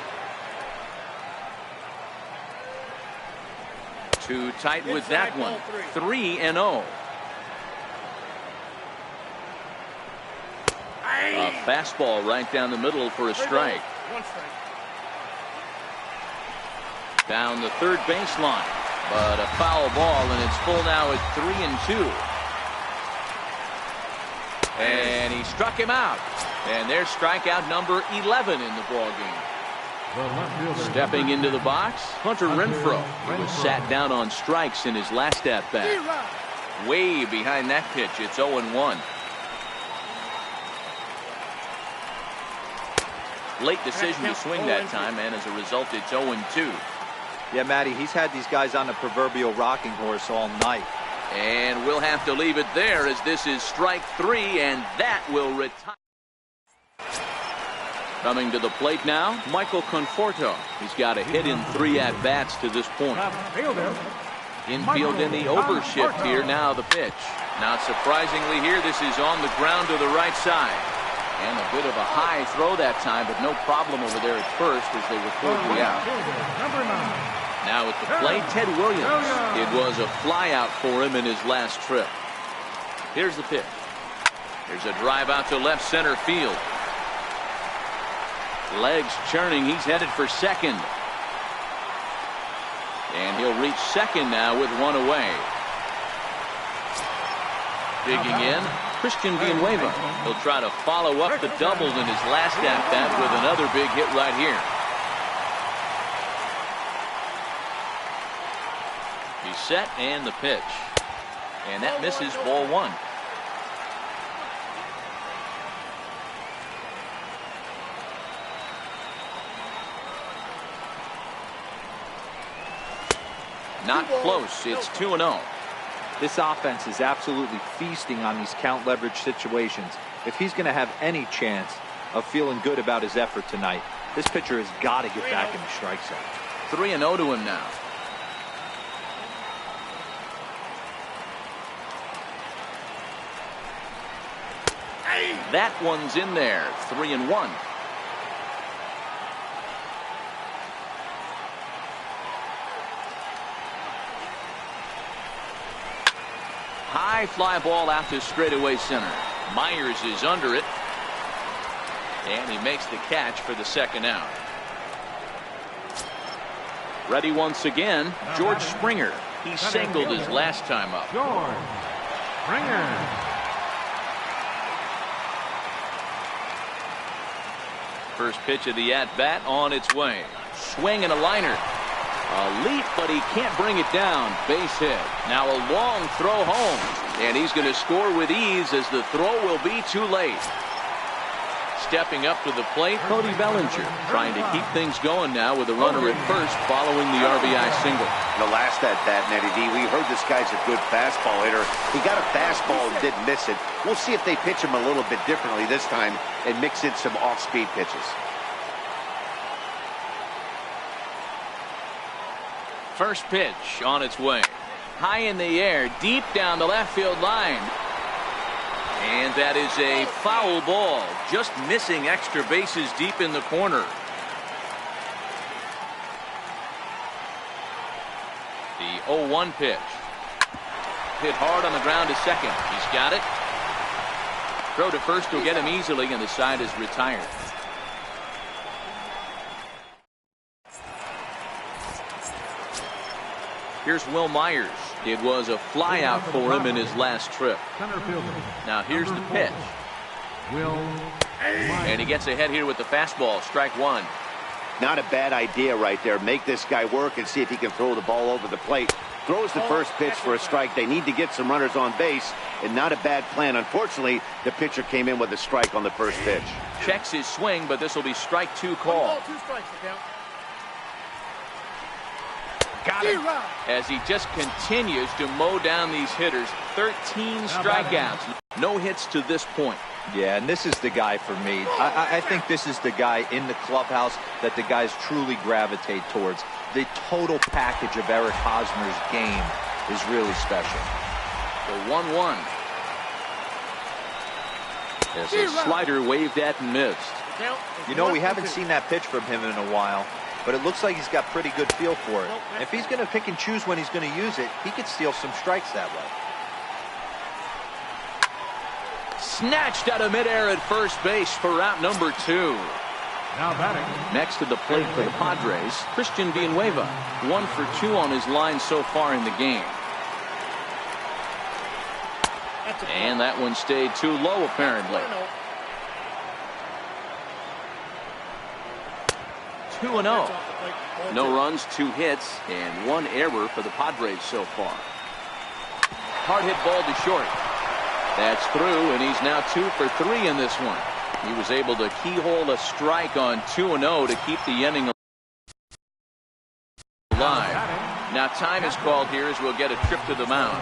Too tight with that one. 3-0. A fastball right down the middle for a strike. Down the third baseline. But a foul ball, and it's full now at 3-2. And he struck him out. And there's strikeout number 11 in the ball game. Stepping into the box, Hunter Renfroe. He was sat down on strikes in his last at-bat. Way behind that pitch. It's 0-1. Late decision to swing that time, and as a result, it's 0-2. Yeah, Matty, he's had these guys on the proverbial rocking horse all night. And we'll have to leave it there as this is strike 3, and that will retire. Coming to the plate now, Michael Conforto. He's got a hit in 3 at-bats to this point. Infield in the overshift here. Now the pitch. Not surprisingly here, this is on the ground to the right side. And a bit of a high throw that time, but no problem over there at first as they record the out. Now at the plate, Ted Williams. It was a fly out for him in his last trip. Here's the pitch. Here's a drive out to left center field. Legs churning. He's headed for second. And he'll reach second now with 1 away. Digging in, Christian Villanueva. He'll try to follow up the double in his last at-bat with another big hit right here. He's set and the pitch. And that misses, ball 1. Not close. It's 2-0. This offense is absolutely feasting on these count leverage situations. If he's going to have any chance of feeling good about his effort tonight, this pitcher has got to get back in the strike zone. 3-0 to him now. That one's in there. 3-1. High fly ball out to straightaway center. Myers is under it. And he makes the catch for the second out. Ready once again, George Springer. He singled his last time up. George Springer. First pitch of the at-bat on its way. Swing and a liner. A leap, but he can't bring it down. Base hit. Now a long throw home. And he's going to score with ease as the throw will be too late. Stepping up to the plate, Cody Bellinger. Trying to keep things going now with a runner at first following the RBI single. The last at-bat, Nettie D, we heard this guy's a good fastball hitter. He got a fastball and didn't miss it. We'll see if they pitch him a little bit differently this time and mix in some off-speed pitches. First pitch on its way. High in the air, deep down the left field line. And that is a foul ball. Just missing extra bases deep in the corner. The 0-1 pitch. Hit hard on the ground to second. He's got it. Throw to first will get him easily, and the side is retired. Here's Will Myers. It was a fly out for him in his last trip. Now here's the pitch. And he gets ahead here with the fastball. Strike 1. Not a bad idea right there. Make this guy work and see if he can throw the ball over the plate. Throws the first pitch for a strike. They need to get some runners on base, and not a bad plan. Unfortunately, the pitcher came in with a strike on the first pitch. Checks his swing, but this will be strike 2 call. Got it. As he just continues to mow down these hitters. 13 strikeouts. No hits to this point. Yeah, and this is the guy for me. I think this is the guy in the clubhouse that the guys truly gravitate towards. The total package of Eric Hosmer's game is really special. The 1-1. As a slider waved at and missed. You know, we haven't seen that pitch from him in a while, but it looks like he's got pretty good feel for it. If he's going to pick and choose when he's going to use it, he could steal some strikes that way. Snatched out of midair at first base for out number 2. Now batting. Next to the plate for the Padres, Christian Villanueva. 1 for 2 on his line so far in the game. And that one stayed too low apparently. 2-0. No runs, 2 hits, and 1 error for the Padres so far. Hard hit ball to short. That's through, and he's now 2 for 3 in this one. He was able to keyhole a strike on 2-0 to keep the inning alive. Now time is called here as we'll get a trip to the mound.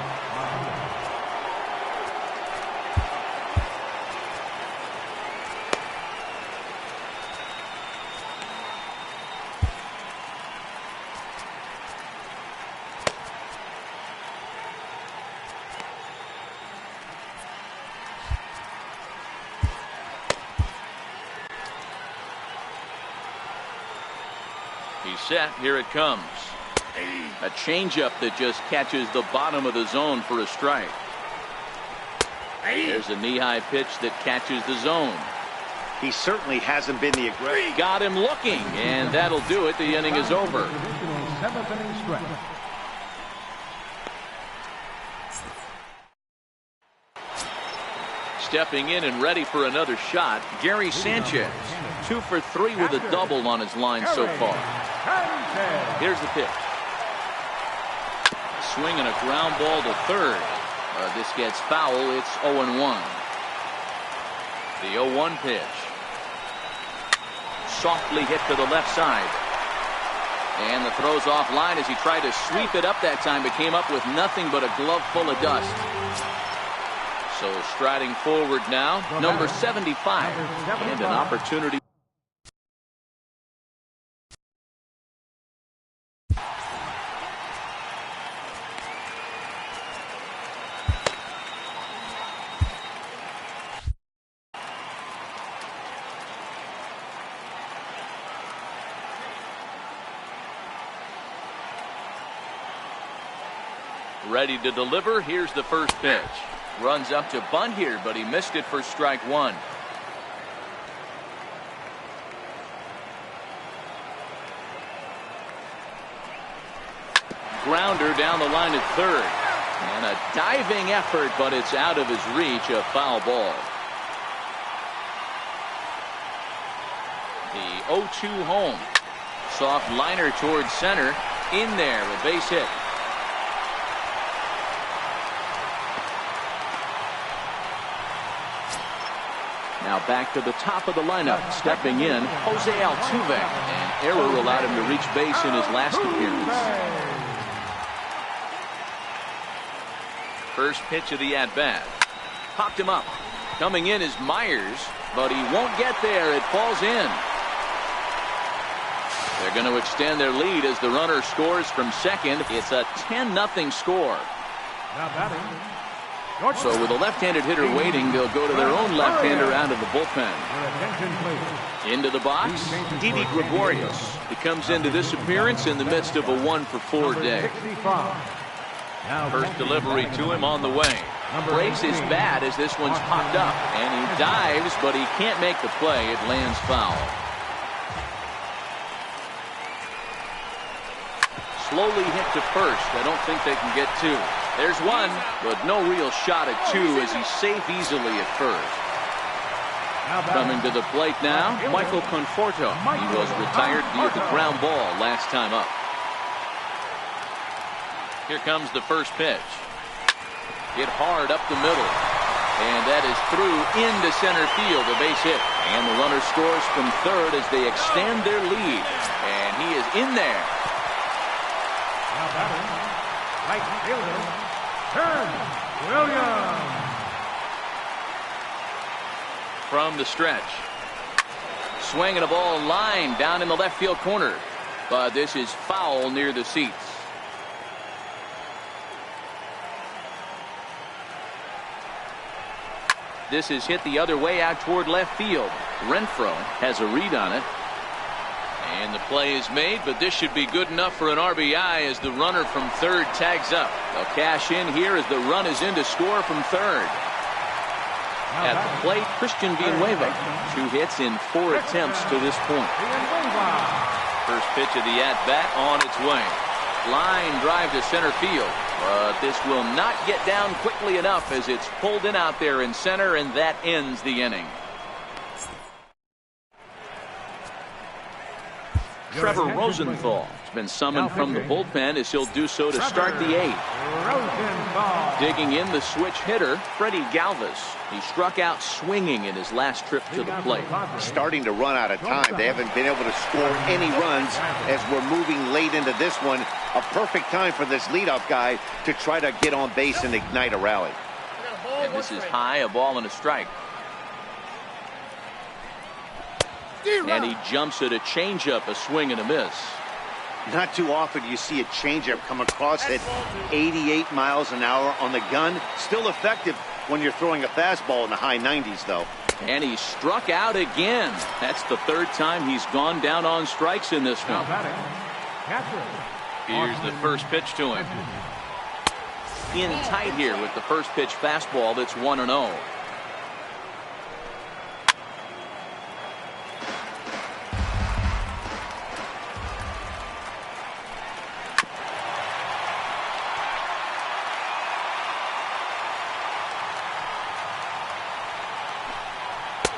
He's set. Here it comes. A changeup that just catches the bottom of the zone for a strike. There's a knee-high pitch that catches the zone. He certainly hasn't been the aggressor. Got him looking, and that'll do it. The inning is over. Seventh inning stretch. Stepping in and ready for another shot, Gary Sanchez. 2 for 3 with a double on his line so far. Here's the pitch. Swing and a ground ball to third. This gets foul. It's 0-1. The 0-1 pitch. Softly hit to the left side. And the throw's offline as he tried to sweep it up that time, but came up with nothing but a glove full of dust. So striding forward now, number 75, and an opportunity. Ready to deliver. Here's the first pitch. Runs up to bunt here, but he missed it for strike one. Grounder down the line at third. And a diving effort, but it's out of his reach. A foul ball. The 0-2 home. Soft liner towards center. In there, a base hit. Now back to the top of the lineup. Stepping in, Jose Altuve. An error allowed him to reach base in his last appearance. First pitch of the at-bat. Popped him up. Coming in is Myers, but he won't get there. It falls in. They're going to extend their lead as the runner scores from second. It's a 10-0 score. Now batting. So with a left-handed hitter waiting, they'll go to their own left-hander out of the bullpen. Into the box, Didi Gregorius. He comes into this appearance in the midst of a 1-for-4 day. First delivery to him on the way. Breaks his bat as this one's popped up. And he dives, but he can't make the play. It lands foul. Slowly hit to first. I don't think they can get two. There's one, but no real shot at two as he's safe easily at first. Coming to the plate now, Michael Conforto. He was retired via the ground ball last time up. Here comes the first pitch. Hit hard up the middle. And that is through into center field, a base hit. And the runner scores from third as they extend their lead. And he is in there. Now batting, right fielder, Farr Legend. From the stretch. Swinging a ball line down in the left field corner. But this is foul near the seats. This is hit the other way out toward left field. Renfroe has a read on it. And the play is made, but this should be good enough for an RBI as the runner from third tags up. They'll cash in here as the run is in to score from third. At the plate, Christian Villanueva. 2 hits in 4 attempts to this point. First pitch of the at-bat on its way. Line drive to center field. But this will not get down quickly enough as it's pulled in out there in center, and that ends the inning. Trevor Rosenthal has been summoned from the bullpen as he'll do so to start the 8th. Digging in the switch hitter, Freddie Galvis. He struck out swinging in his last trip to the plate. Starting to run out of time. They haven't been able to score any runs as we're moving late into this one. A perfect time for this leadoff guy to try to get on base and ignite a rally. And this is high, a ball and a strike. And he jumps at a changeup, a swing and a miss. Not too often you see a changeup come across at 88 miles an hour on the gun. Still effective when you're throwing a fastball in the high 90s, though. And he struck out again. That's the 3rd time he's gone down on strikes in this one. Here's the first pitch to him. In tight here with the first pitch fastball that's 1-0.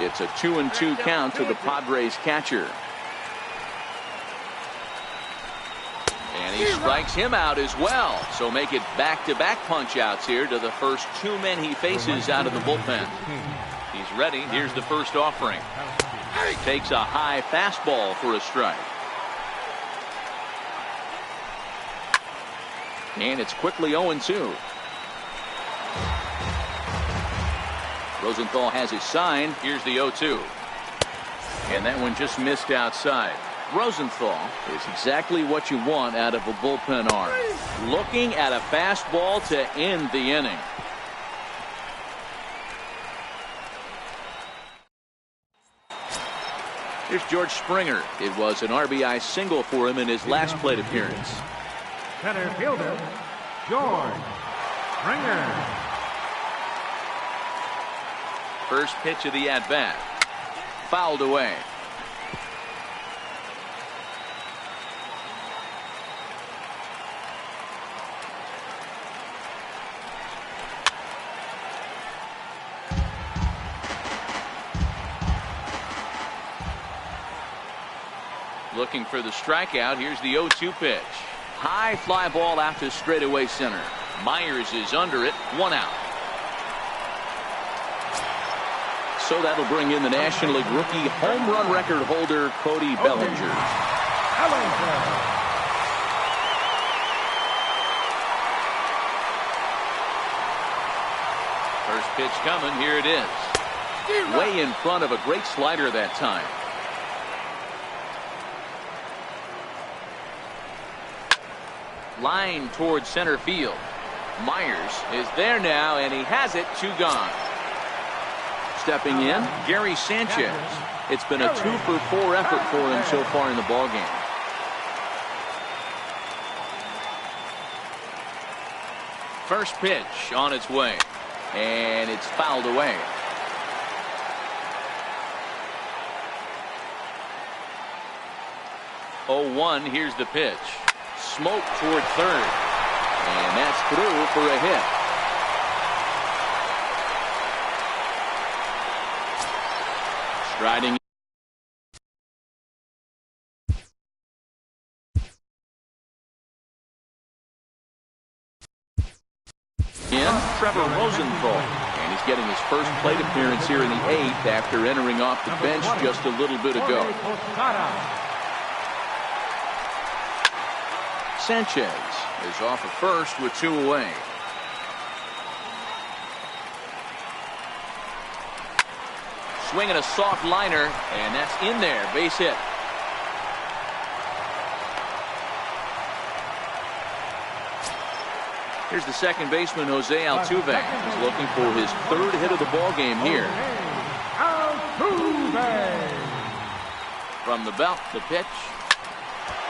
It's a 2-2 count to the Padres catcher. And he strikes him out as well. So make it back-to-back punch-outs here to the first 2 men he faces out of the bullpen. He's ready. Here's the first offering. Takes a high fastball for a strike. And it's quickly 0-2. Rosenthal has his sign. Here's the 0-2. And that one just missed outside. Rosenthal is exactly what you want out of a bullpen arm. Looking at a fastball to end the inning. Here's George Springer. It was an RBI single for him in his last plate appearance. Center fielder, George Springer. First pitch of the at-bat. Fouled away. Looking for the strikeout. Here's the 0-2 pitch. High fly ball out to straightaway center. Myers is under it. 1 out. So that'll bring in the National League rookie home run record holder, Cody Bellinger. First pitch coming. Here it is. Way in front of a great slider that time. Line towards center field. Myers is there now, and he has it. 2 gone. Stepping in, Gary Sanchez. It's been a 2-for-4 effort for him so far in the ballgame. First pitch on its way, and it's fouled away. Oh, 1. Here's the pitch. Smoke toward third, and that's through for a hit. Striding in, Trevor Rosenthal, and he's getting his first plate appearance here in the 8th after entering off the bench just a little bit ago. Sanchez is off at first with 2 away. Swinging a soft liner, and that's in there. Base hit. Here's the second baseman, Jose Altuve. He's looking for his 3rd hit of the ball game here. Altuve. From the belt, the pitch.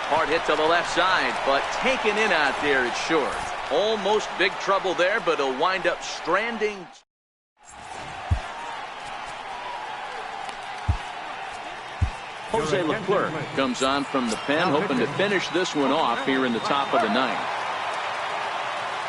Hard hit to the left side, but taken in out there, it's short. Almost big trouble there, but he'll wind up stranding. Jose Leclerc comes on from the pen, hoping to finish this one off here in the top of the 9th.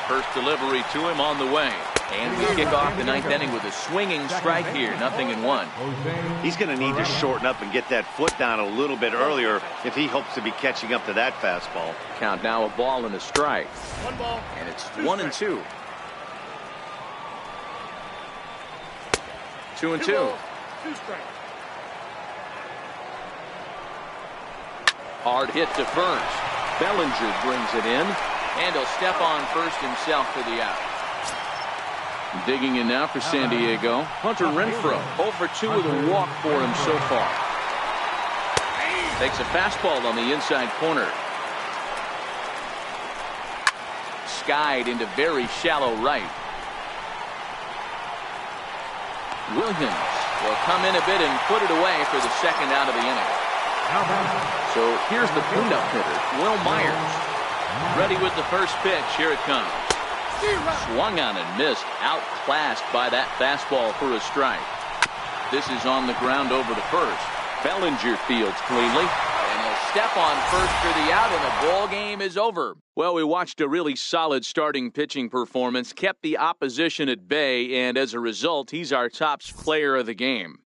First delivery to him on the way. And we kick off the ninth inning with a swinging strike here, 0-1. He's going to need to shorten up and get that foot down a little bit earlier if he hopes to be catching up to that fastball. Count now, a ball and a strike. 1 ball. And it's 1-2. 2-2. 2 strikes. Hard hit to first. Bellinger brings it in, and he'll step on first himself for the out. Digging in now for San Diego, Hunter Renfroe, 0 for 2 with a walk for him so far. Takes a fastball on the inside corner. Skied into very shallow right. Williams will come in a bit and put it away for the second out of the inning. So here's the cleanup hitter, Will Myers. Ready with the first pitch. Here it comes. Swung on and missed. Outclassed by that fastball for a strike. This is on the ground over to first. Bellinger fields cleanly. And he'll step on first for the out, and the ball game is over. Well, we watched a really solid starting pitching performance, kept the opposition at bay, and as a result, he's our top player of the game.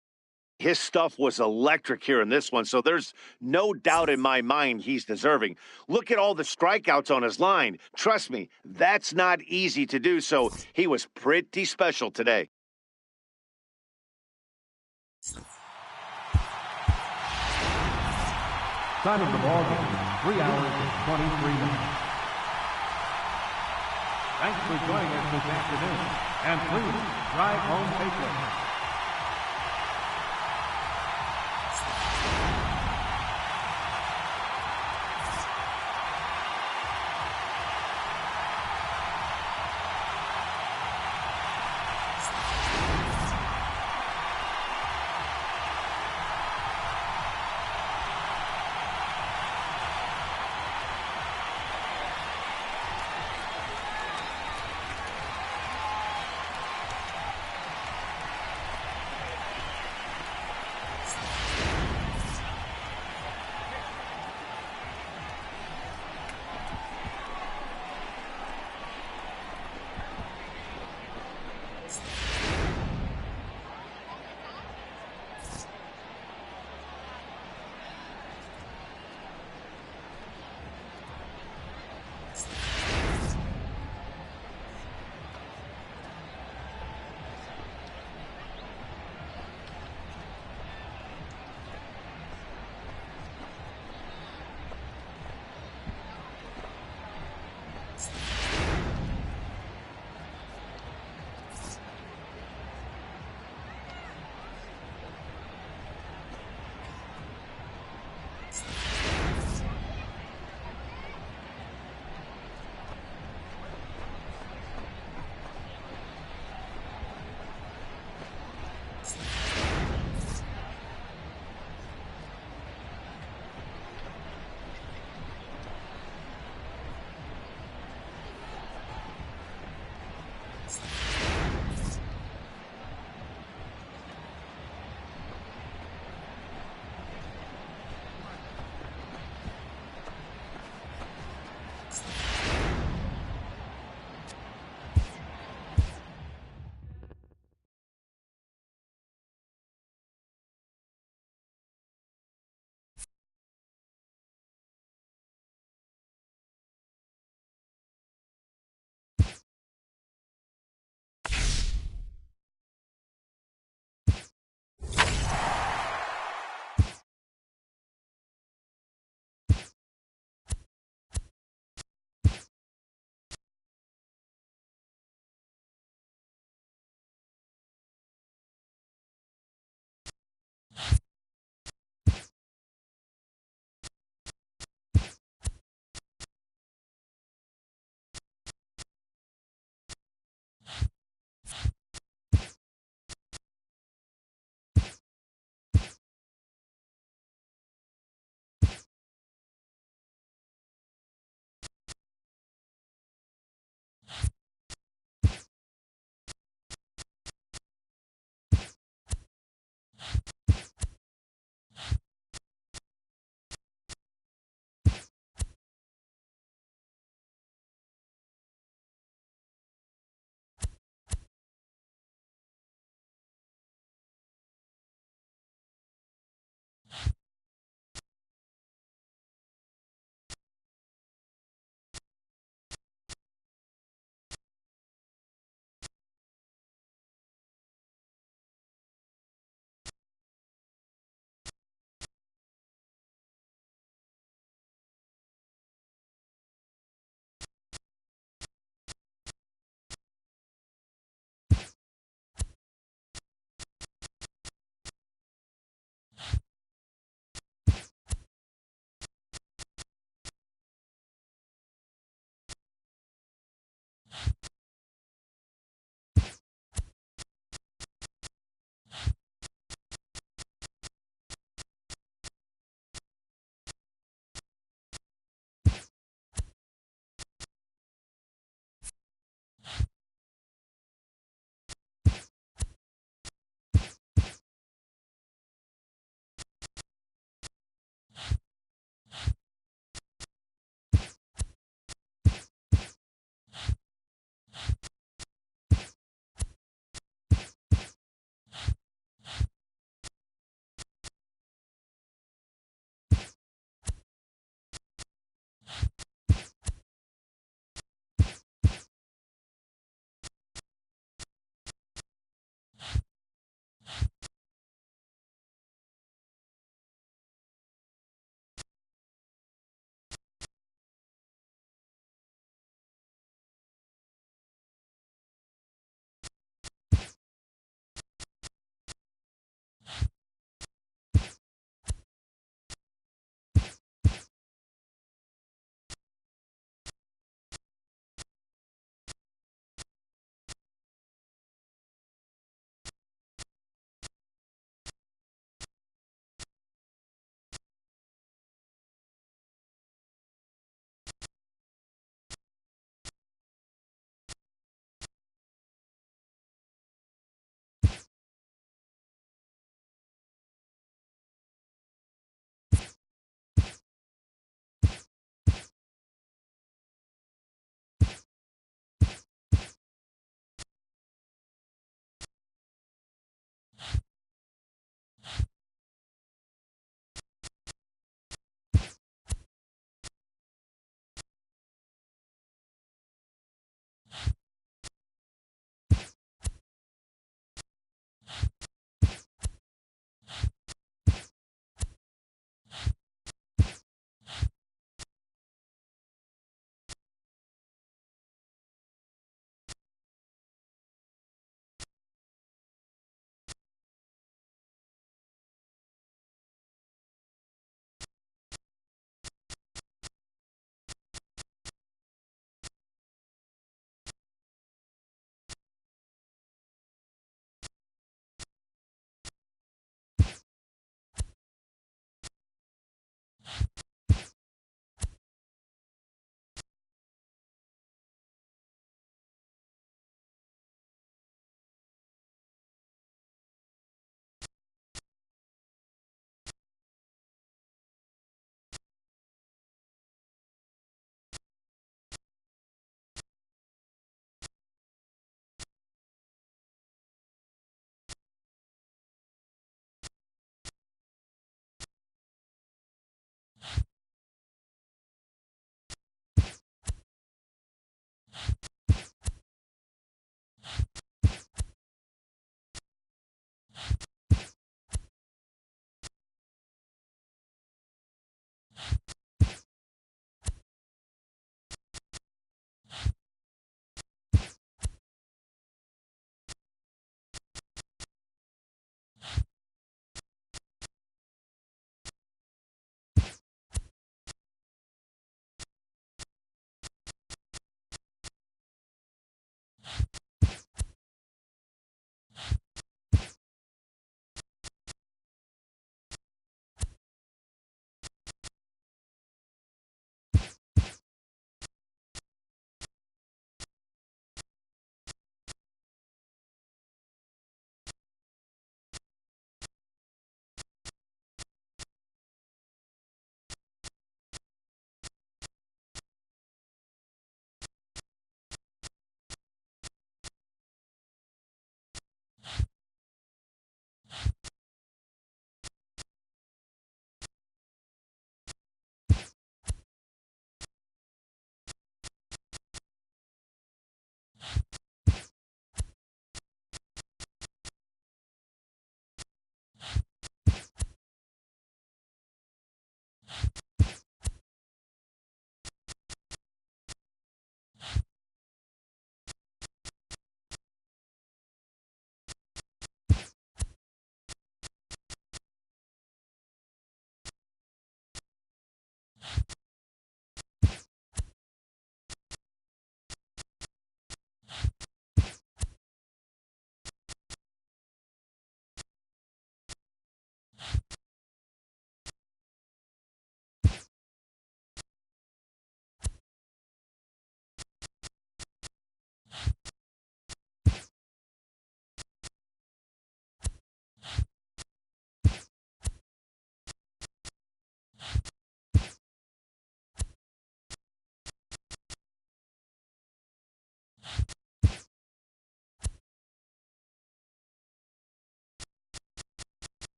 His stuff was electric here in this one, so there's no doubt in my mind he's deserving. Look at all the strikeouts on his line. Trust me, that's not easy to do, so he was pretty special today. Time of the ball game, 3 hours and 23 minutes. Thanks for joining us this afternoon, and please drive home safely.